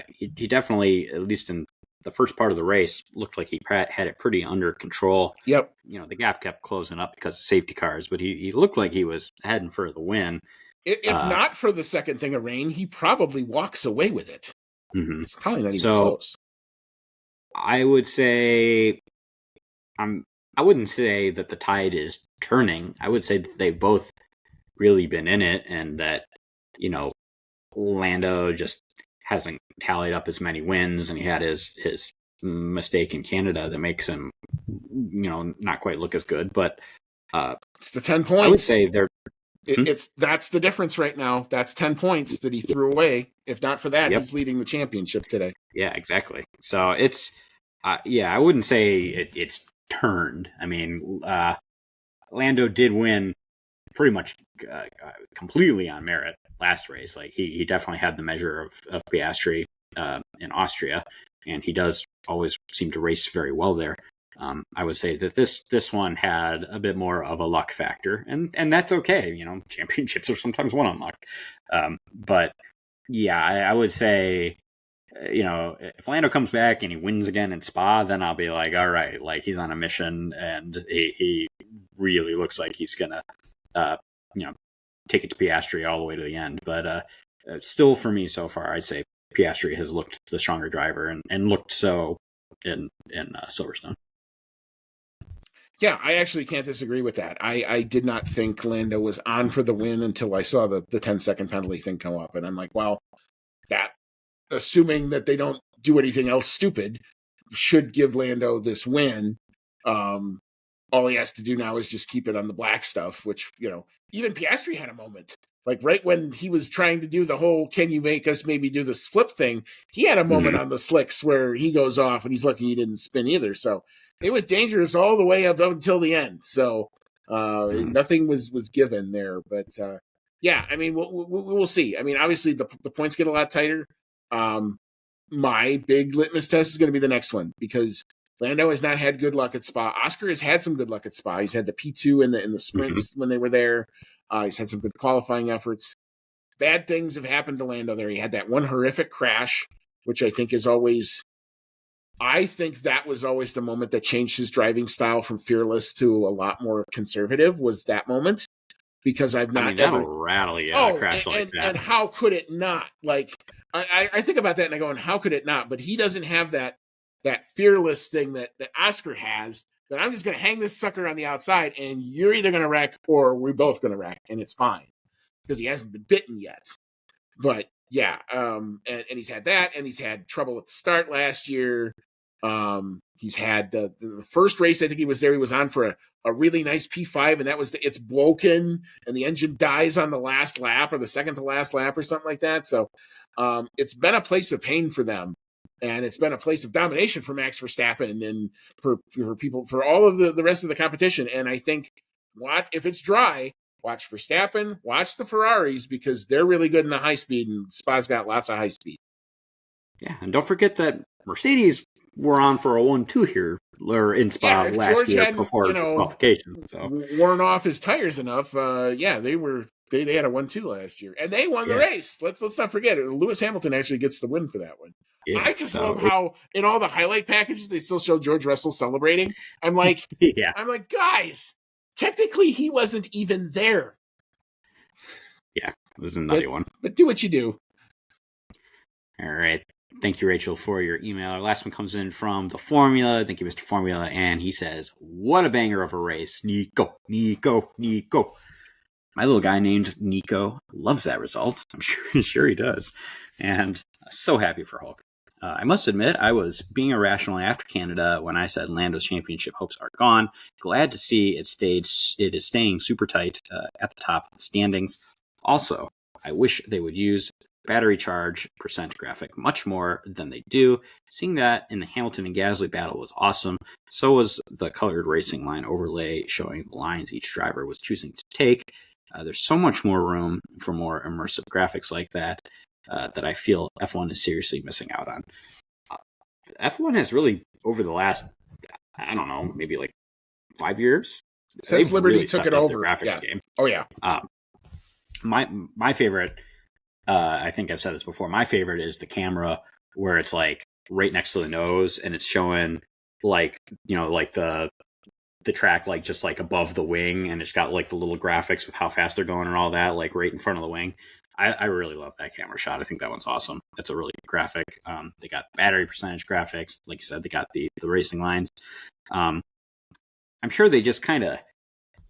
He definitely, at least in the first part of the race, looked like he had it pretty under control. Yep. The gap kept closing up because of safety cars, but he looked like he was heading for the win. If not for the second thing of rain, he probably walks away with it. Mm-hmm. It's probably not even close. I would say I wouldn't say that the tide is turning. I would say that they've both really been in it, and that, Lando just hasn't tallied up as many wins, and he had his mistake in Canada that makes him, not quite look as good. But it's the 10 points. I would say That's the difference right now. That's 10 points that he threw away. If not for that, Yep. he's leading the championship today. Yeah, exactly. So it's, I wouldn't say it's turned. I mean, Lando did win pretty much completely on merit last race. Like he definitely had the measure of Piastri in Austria, and he does always seem to race very well there. I would say that this one had a bit more of a luck factor, and that's okay. Championships are sometimes won on luck. But yeah, I would say, if Lando comes back and he wins again in Spa, then I'll be like, all right, like he's on a mission, and he really looks like he's gonna, take it to Piastri all the way to the end. But still, for me so far, I'd say Piastri has looked the stronger driver and looked so in Silverstone. Yeah, I actually can't disagree with that. I did not think Lando was on for the win until I saw the 10-second penalty thing come up. And I'm like, well, that, assuming that they don't do anything else stupid, should give Lando this win. All he has to do now is just keep it on the black stuff, which, even Piastri had a moment. Like right when he was trying to do the whole, can you make us maybe do this flip thing? He had a moment on the slicks where he goes off, and he's lucky he didn't spin either. So it was dangerous all the way up until the end. So nothing was given there. But yeah, I mean, we'll see. I mean, obviously the points get a lot tighter. My big litmus test is going to be the next one, because Lando has not had good luck at Spa. Oscar has had some good luck at Spa. He's had the P2 in the sprints when they were there. He's had some good qualifying efforts. Bad things have happened to Lando there. He had that one horrific crash, which I think that was always the moment that changed his driving style from fearless to a lot more conservative, was that moment. Because that'll rattle you a crash like that. And how could it not? Like, I think about that and I go, and how could it not? But he doesn't have that fearless thing that Oscar has, that I'm just going to hang this sucker on the outside and you're either going to wreck or we're both going to wreck, and it's fine because he hasn't been bitten yet. But yeah, and he's had that, and he's had trouble at the start last year. He's had the first race, I think he was there, he was on for a really nice P5, and that was it's broken and the engine dies on the last lap or the second to last lap or something like that. So it's been a place of pain for them. And it's been a place of domination for Max Verstappen and for people, for all of the rest of the competition. And I think, if it's dry, watch Verstappen, watch the Ferraris, because they're really good in the high speed, and Spa's got lots of high speed. Yeah, and don't forget that Mercedes were on for a 1-2 here, or in Spa last year before qualification. So worn off his tires enough, they had a 1-2 last year, and they won the race. Let's not forget it. Lewis Hamilton actually gets the win for that one. Yeah, I just love how in all the highlight packages they still show George Russell celebrating. I'm like, guys, technically he wasn't even there. Yeah, it was a nutty one. But do what you do. All right. Thank you, Rachel, for your email. Our last one comes in from the Formula. Thank you, Mr. Formula. And he says, what a banger of a race. Nico. My little guy named Nico loves that result. I'm sure he does. And so happy for Hulk. I must admit, I was being irrational after Canada when I said Lando's championship hopes are gone. Glad to see it is staying super tight at the top of the standings. Also, I wish they would use battery charge percent graphic much more than they do. Seeing that in the Hamilton and Gasly battle was awesome. So was the colored racing line overlay showing the lines each driver was choosing to take. There's so much more room for more immersive graphics like that that I feel F1 is seriously missing out on. F1 has really, over the last, I don't know, maybe like 5 years, since Liberty took it over, graphics game. Oh yeah. My favorite, I think I've said this before, my favorite is the camera where it's like right next to the nose and it's showing like, like the track, like just like above the wing, and it's got like the little graphics with how fast they're going and all that, like right in front of the wing. I really love that camera shot. I think that one's awesome. It's a really good graphic. They got battery percentage graphics. Like you said, they got the racing lines. I'm sure they just kind of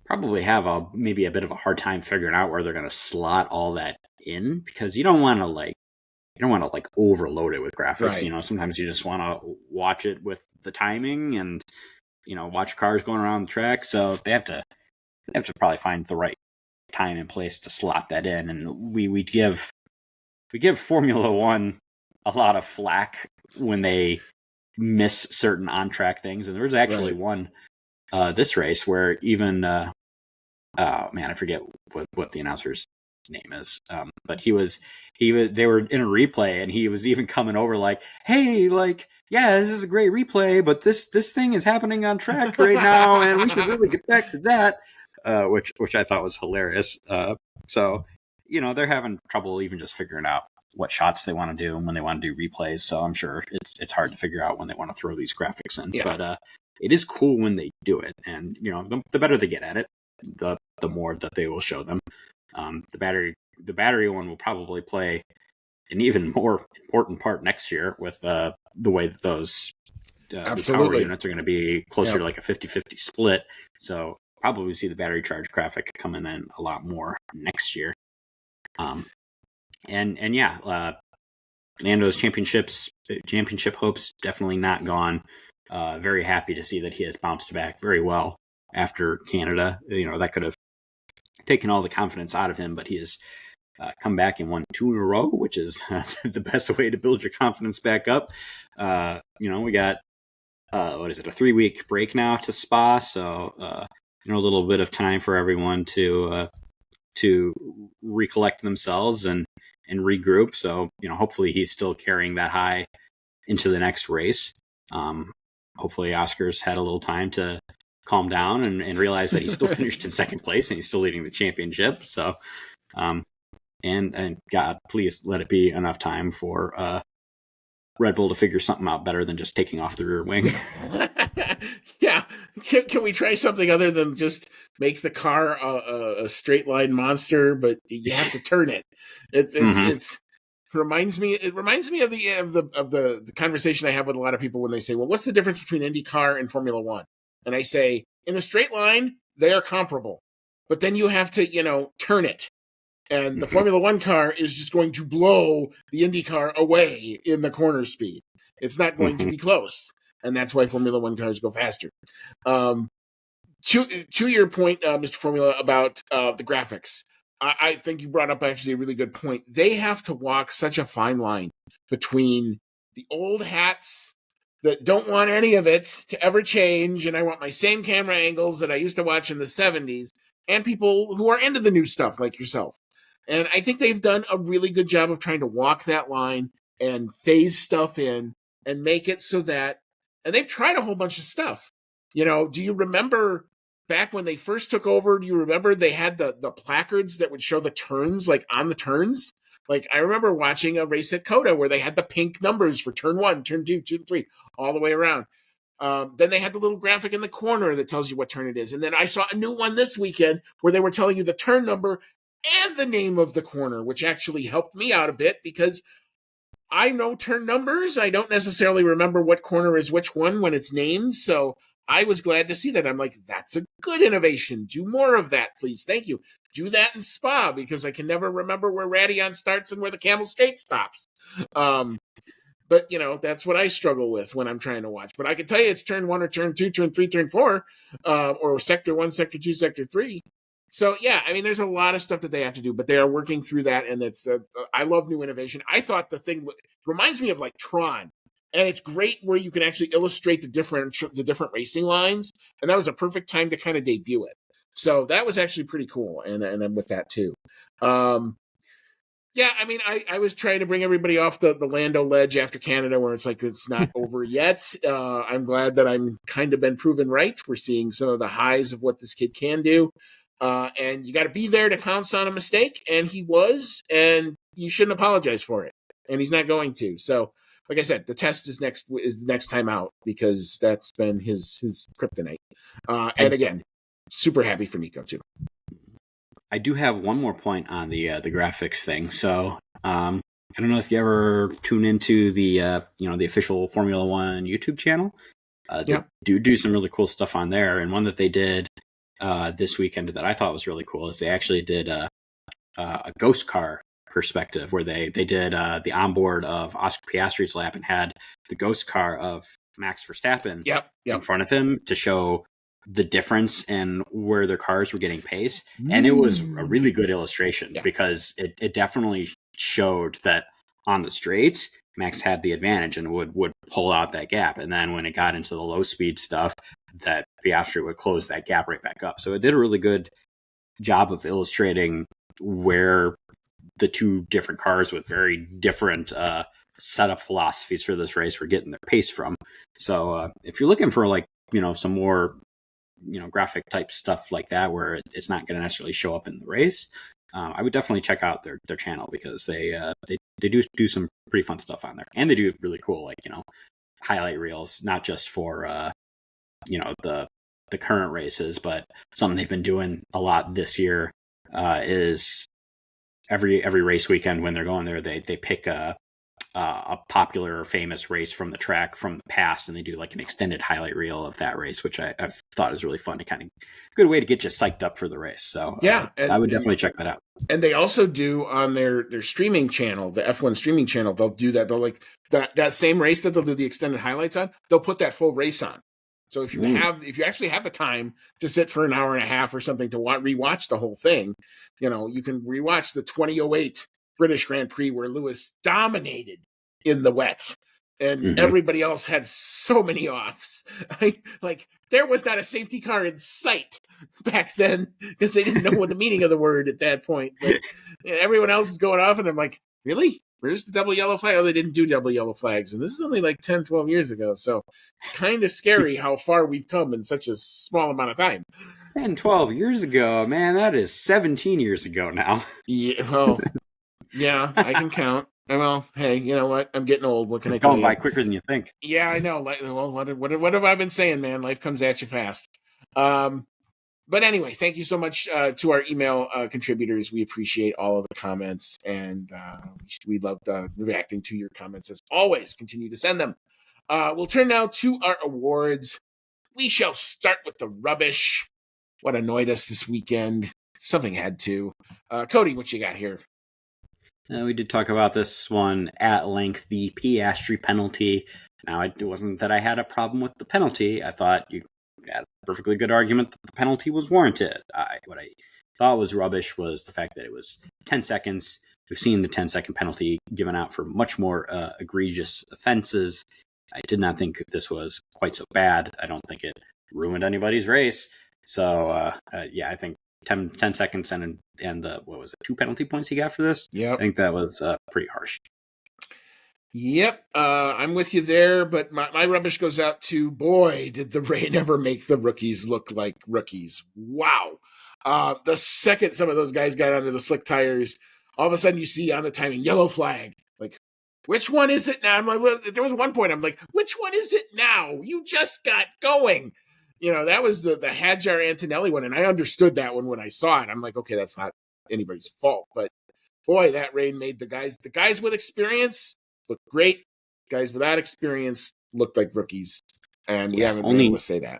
probably have maybe a bit of a hard time figuring out where they're going to slot all that in, because you don't want to overload it with graphics. Right. Sometimes you just want to watch it with the timing and, watch cars going around the track. So they have to probably find the right time and place to slot that in. And we give Formula One a lot of flack when they miss certain on track things. And there was actually one this race where even oh man, I forget what the announcer's name is, but they were in a replay, and he was even coming over like, hey, like, yeah, this is a great replay, but this thing is happening on track right now, and we should really get back to that, which I thought was hilarious. So they're having trouble even just figuring out what shots they want to do and when they want to do replays. So I'm sure it's hard to figure out when they want to throw these graphics in. Yeah. But it is cool when they do it, and the better they get at it, the more that they will show them. The battery one will probably play an even more important part next year with the way that those power units are going to be closer to like a 50-50 split. So probably see the battery charge graphic coming in a lot more next year. Nando's championship hopes definitely not gone. Very happy to see that he has bounced back very well after Canada. That could have taken all the confidence out of him, but he has come back and won 2 in a row, which is the best way to build your confidence back up. We got a 3-week break now to Spa, so a little bit of time for everyone to recollect themselves and regroup. So hopefully he's still carrying that high into the next race. Hopefully Oscar's had a little time to calm down and realize that he still finished in second place and he's still leading the championship. So, and God, please let it be enough time for Red Bull to figure something out better than just taking off the rear wing. Yeah. Can we try something other than just make the car a straight line monster, but you have to turn it? It reminds me of the conversation I have with a lot of people when they say, well, what's the difference between IndyCar and Formula One? And I say, in a straight line, they are comparable, but then you have to, turn it. And the Formula One car is just going to blow the Indy car away in the corner speed. It's not going to be close. And that's why Formula One cars go faster. To your point, Mr. Formula, about the graphics, I think you brought up actually a really good point. They have to walk such a fine line between the old hats that don't want any of it to ever change, and I want my same camera angles that I used to watch in the 70s, and people who are into the new stuff like yourself. And I think they've done a really good job of trying to walk that line and phase stuff in and make it so that, and they've tried a whole bunch of stuff. Do you remember back when they first took over, do you remember they had the placards that would show the turns, like on the turns? Like, I remember watching a race at Cody where they had the pink numbers for turn 1, turn 2, turn 3, all the way around. Then they had the little graphic in the corner that tells you what turn it is. And then I saw a new one this weekend where they were telling you the turn number and the name of the corner, which actually helped me out a bit because I know turn numbers. I don't necessarily remember what corner is which one when it's named. So I was glad to see that. I'm like, that's a good innovation. Do more of that, please. Thank you. Do that in Spa because I can never remember where Radion starts and where the Camel Straight stops. But, that's what I struggle with when I'm trying to watch. But I can tell you it's turn 1 or turn 2, turn 3, turn 4, or sector 1, sector 2, sector 3. So, yeah, I mean, there's a lot of stuff that they have to do, but they are working through that, and it's I love new innovation. I thought the thing reminds me of, like, Tron, and it's great where you can actually illustrate the different racing lines, and that was a perfect time to kind of debut it. So that was actually pretty cool, and I'm with that, too. Yeah, I mean, I was trying to bring everybody off the Lando ledge after Canada where it's like it's not over yet. I'm glad that I'm kind of been proven right. We're seeing some of the highs of what this kid can do. And you got to be there to pounce on a mistake, and he was, and you shouldn't apologize for it, and he's not going to. So, like I said, the test is the next time out because that's been his kryptonite. And again, super happy for Nico too. I do have one more point on the graphics thing. So I don't know if you ever tune into the the official Formula One YouTube channel. They do some really cool stuff on there, and one that they did this weekend that I thought was really cool is they actually did a ghost car perspective where they did the onboard of Oscar Piastri's lap and had the ghost car of Max Verstappen in front of him to show the difference in where their cars were getting pace. And it was a really good illustration because it definitely showed that on the straights, Max had the advantage and would pull out that gap. And then when it got into the low speed stuff, that Piastri would close that gap right back up. So it did a really good job of illustrating where the two different cars with very different setup philosophies for this race were getting their pace from. So if you're looking for like, some more, graphic type stuff like that, where it's not going to necessarily show up in the race, I would definitely check out their channel because they do some pretty fun stuff on there, and they do really cool, like, highlight reels, not just for, the current races, but something they've been doing a lot this year is every race weekend when they're going there, they pick a popular or famous race from the track from the past, and they do like an extended highlight reel of that race, which I've thought is really fun to kind of good way to get you psyched up for the race. So I would definitely check that out. And they also do on their streaming channel, the F1 streaming channel, they'll do that. They'll like that same race that they'll do the extended highlights on, they'll put that full race on. So if you actually have the time to sit for an hour and a half or something to rewatch the whole thing, you can rewatch the 2008 British Grand Prix where Lewis dominated in the wet and everybody else had so many offs. Like there was not a safety car in sight back then because they didn't know what the meaning of the word at that point. But everyone else is going off and I'm like, really? Where's the double yellow flag? Oh, they didn't do double yellow flags. And this is only like 10, 12 years ago. So it's kind of scary how far we've come in such a small amount of time. 10, 12 years ago, man, that is 17 years ago now. Yeah, well, yeah, I can count. Well, hey, you know what? I'm getting old. What can I tell you? Going by quicker than you think. Yeah, I know. Well, what have I been saying, man? Life comes at you fast. But anyway, thank you so much to our email contributors. We appreciate all of the comments, and we loved reacting to your comments as always. Continue to send them. We'll turn now to our awards. We shall start with the rubbish. What annoyed us this weekend? Something had to. Cody, what you got here? We did talk about this one at length, the Piastri penalty. Now, it wasn't that I had a problem with the penalty. I thought you had a perfectly good argument that the penalty was warranted. What I thought was rubbish was the fact that it was 10 seconds. We've seen the 10-second penalty given out for much more egregious offenses. I did not think that this was quite so bad. I don't think it ruined anybody's race. So, I think 10 seconds and the, 2 penalty points he got for this? Yep. I think that was pretty harsh. Yep, I'm with you there, but my rubbish goes out to, boy, did the rain ever make the rookies look like rookies. Wow. The second some of those guys got onto the slick tires, all of a sudden you see on the timing, yellow flag. Like, which one is it now? I'm like, well, there was one point I'm like, which one is it now? You just got going. That was the Hadjar Antonelli one, and I understood that one when I saw it. I'm like, okay, that's not anybody's fault, but boy, that rain made the guys with experience look great. Guys without experience looked like rookies, and we haven't been able to say that.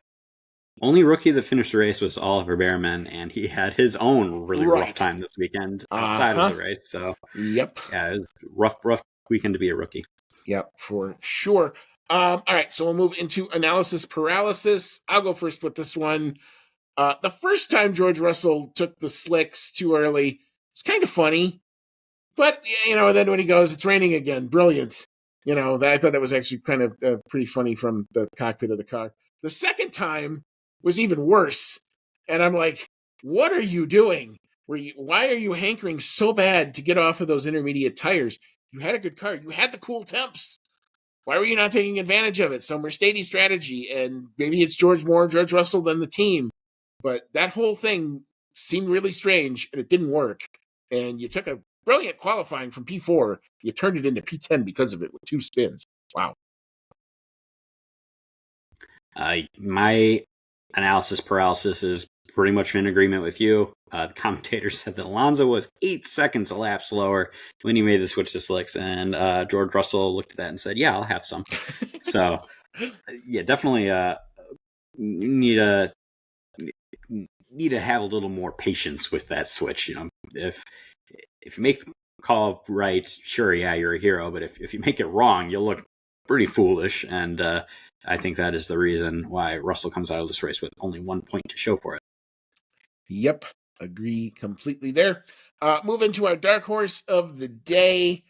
Only rookie that finished the race was Oliver Behrman, and he had his own really rough time this weekend outside of the race. So, yep, it was rough weekend to be a rookie. Yep, for sure. All right, so we'll move into analysis paralysis. I'll go first with this one. The first time George Russell took the slicks too early, it's kind of funny. But, then when he goes, it's raining again. Brilliant. I thought that was actually kind of pretty funny from the cockpit of the car. The second time was even worse. And I'm like, what are you doing? Why are you hankering so bad to get off of those intermediate tires? You had a good car. You had the cool temps. Why were you not taking advantage of it? Some Mercedes strategy, and maybe it's George Russell than the team. But that whole thing seemed really strange, and it didn't work. And you took a brilliant qualifying from P4. You turned it into P10 because of it with 2 spins. Wow. My analysis paralysis is pretty much in agreement with you. The commentator said that Alonso was 8 seconds a lap slower when he made the switch to slicks, and George Russell looked at that and said, "Yeah, I'll have some." So, definitely need to have a little more patience with that switch. If you make the call right, sure, you're a hero. But if you make it wrong, you'll look pretty foolish. And I think that is the reason why Russell comes out of this race with only 1 point to show for it. Yep, agree completely there. Move into our dark horse of the day.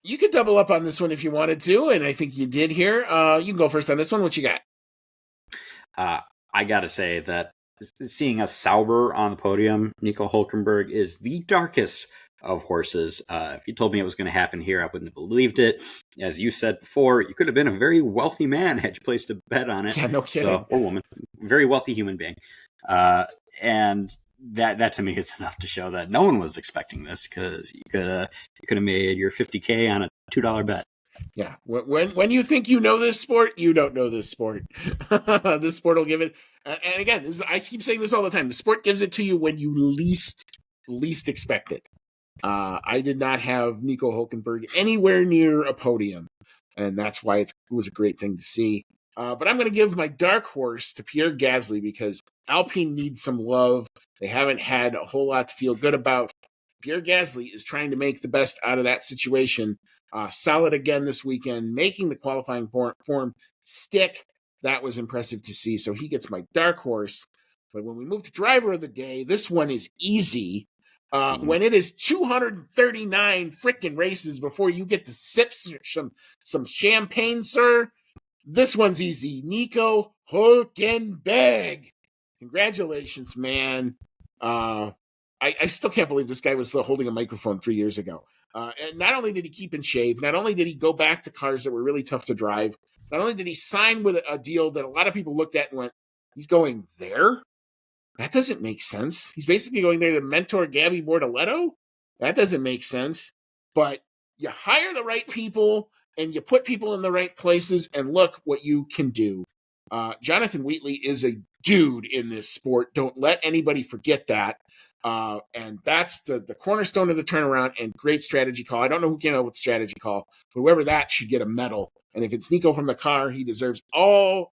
You could double up on this one if you wanted to, and I think you did here. You can go first on this one. What you got? I got to say that seeing a Sauber on the podium, Nico Hulkenberg, is the darkest of horses. If you told me it was going to happen here, I wouldn't have believed it. As you said before, you could have been a very wealthy man had you placed a bet on it. Yeah, no kidding. Or woman, very wealthy human being. And that to me is enough to show that no one was expecting this, because you could have made your $50K on a $2 bet. Yeah, when you think you know this sport, you don't know this sport. This sport will give it. And again, I keep saying this all the time. The sport gives it to you when you least expect it. I did not have Nico Hulkenberg anywhere near a podium, and that's why it was a great thing to see. But I'm going to give my dark horse to Pierre Gasly, because Alpine needs some love. They haven't had a whole lot to feel good about. Pierre Gasly is trying to make the best out of that situation. Solid again this weekend, making the qualifying form stick. That was impressive to see. So he gets my dark horse. But when we move to driver of the day, this one is easy. When it is 239 freaking races before you get to sip some champagne, sir, this one's easy. Nico Hulkenberg. Congratulations, man. I still can't believe this guy was still holding a microphone 3 years ago. And not only did he keep in shape, not only did he go back to cars that were really tough to drive, not only did he sign with a deal that a lot of people looked at and went, he's going there? That doesn't make sense. He's basically going there to mentor Gabby Bortoletto? That doesn't make sense. But you hire the right people and you put people in the right places, and look what you can do. Jonathan Wheatley is a dude in this sport. Don't let anybody forget that. And that's the cornerstone of the turnaround, and great strategy call. I don't know who came up with the strategy call, but whoever that should get a medal. And if it's Nico from the car, he deserves all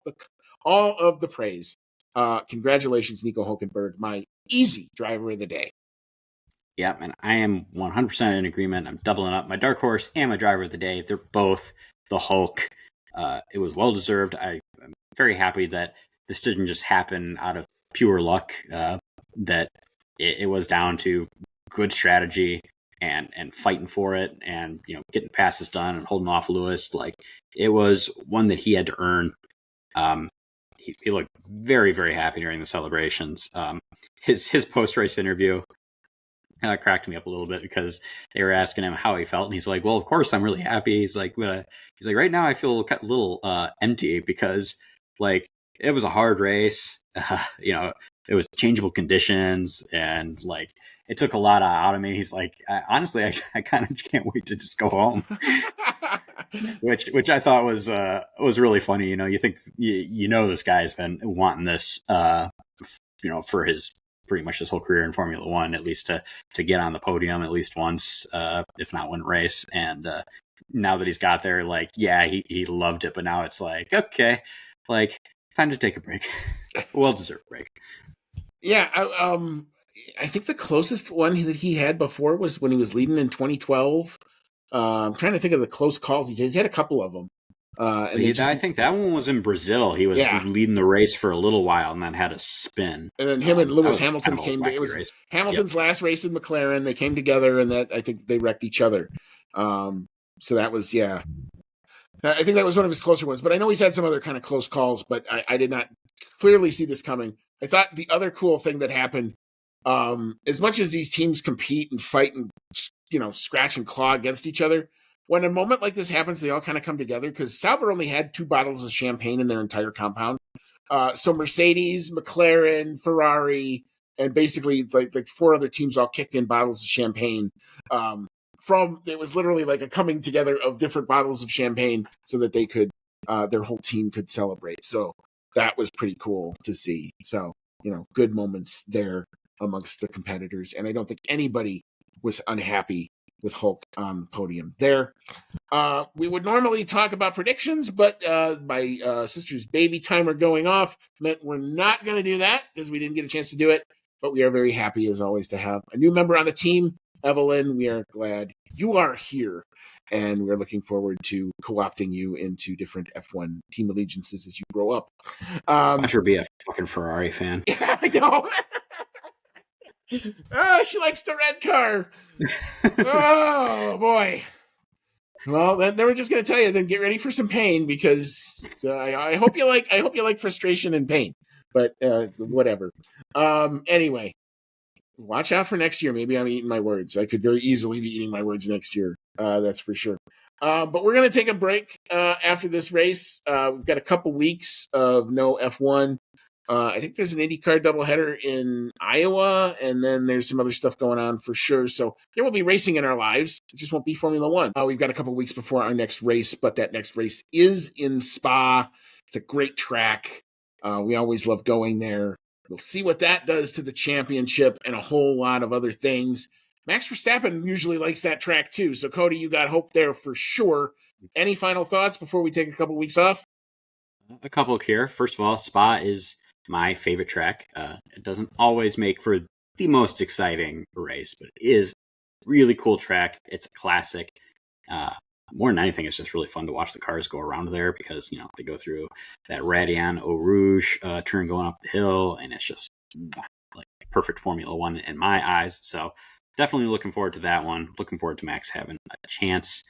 of the praise. Congratulations, Nico Hulkenberg, my easy driver of the day. Yeah, and I am 100% in agreement. I'm doubling up my dark horse and my driver of the day. They're both the Hulk. It was well deserved. I'm very happy that this didn't just happen out of pure luck. That it was down to good strategy and fighting for it, and getting passes done and holding off Lewis. Like, it was one that he had to earn. He looked very, very happy during the celebrations. His post-race interview cracked me up a little bit, because they were asking him how he felt, and he's like, "Well, of course I'm really happy." He's like, right now I feel a little empty, because like it was a hard race. It was changeable conditions, and like it took a lot out of me. He's like, honestly, I kind of can't wait to just go home. which I thought was really funny. You think this guy's been wanting this for his pretty much his whole career in Formula One, at least to get on the podium at least once, if not win a race. And now that he's got there, like, yeah, he loved it, but now it's like, okay, like, time to take a break. Well-deserved break. Yeah, I think the closest one that he had before was when he was leading in 2012. I'm trying to think of the close calls he's had a couple of them. I think that one was in Brazil. He was leading the race for a little while and then had a spin. And then him and Lewis Hamilton came together. It was race. Hamilton's last race in McLaren. They came together, and that I think they wrecked each other. So that was, I think that was one of his closer ones. But I know he's had some other kind of close calls, but I did not clearly see this coming. I thought the other cool thing that happened, as much as these teams compete and fight and scratch and claw against each other, when a moment like this happens, they all kind of come together, because Sauber only had 2 bottles of champagne in their entire compound. So Mercedes, McLaren, Ferrari, and basically like 4 other teams all kicked in bottles of champagne. It was literally like a coming together of different bottles of champagne so that they could, their whole team could celebrate. So that was pretty cool to see. So, good moments there amongst the competitors. And I don't think anybody was unhappy with Hulk on the podium there. We would normally talk about predictions, but my sister's baby timer going off meant we're not going to do that, because we didn't get a chance to do it. But we are very happy, as always, to have a new member on the team. Evelyn, we are glad you are here. And we're looking forward to co-opting you into different F1 team allegiances as you grow up. Watch her be a fucking Ferrari fan. Yeah, I know. Oh, she likes the red car. Oh boy. Well, then we're just going to tell you. Then get ready for some pain because I hope you like frustration and pain. But whatever. Anyway, watch out for next year. Maybe I'm eating my words. I could very easily be eating my words next year. That's for sure. But we're going to take a break after this race. We've got a couple weeks of no F1. I think there's an IndyCar doubleheader in Iowa, and then there's some other stuff going on for sure. So there will be racing in our lives. It just won't be Formula One. We've got a couple weeks before our next race, but that next race is in Spa. It's a great track. We always love going there. We'll see what that does to the championship and a whole lot of other things. Max Verstappen usually likes that track too. So, Cody, you got hope there for sure. Any final thoughts before we take a couple weeks off? A couple here. First of all, Spa is my favorite track. It doesn't always make for the most exciting race, but it is a really cool track. It's a classic. More than anything, it's just really fun to watch the cars go around there because, they go through that Radian Eau Rouge turn going up the hill, and it's just like perfect Formula One in my eyes. So definitely looking forward to that one. Looking forward to Max having a chance.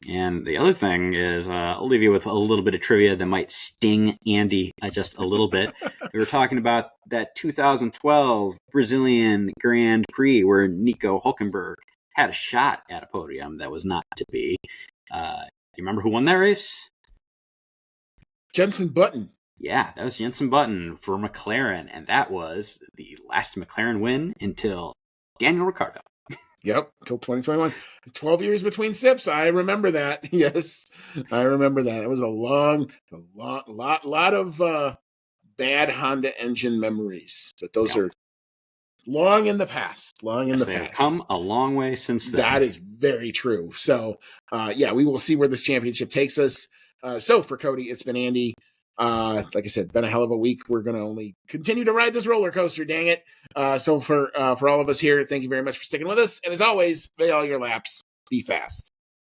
And the other thing is, I'll leave you with a little bit of trivia that might sting Andy just a little bit. We were talking about that 2012 Brazilian Grand Prix where Nico Hülkenberg had a shot at a podium that was not to be. You remember who won that race? Jenson Button. Yeah, that was Jenson Button for McLaren, and that was the last McLaren win until Daniel Ricciardo. Yep, until 2021. 12 years between sips. I remember that. Yes, I remember that. It was a lot of bad Honda engine memories. But those are long in the past. They have come a long way since then. That is very true. So, we will see where this championship takes us. So for Cody, it's been Andy. Like I said, been a hell of a week. We're going to only continue to ride this roller coaster, dang it. So for all of us here, thank you very much for sticking with us. And as always, may all your laps be fast.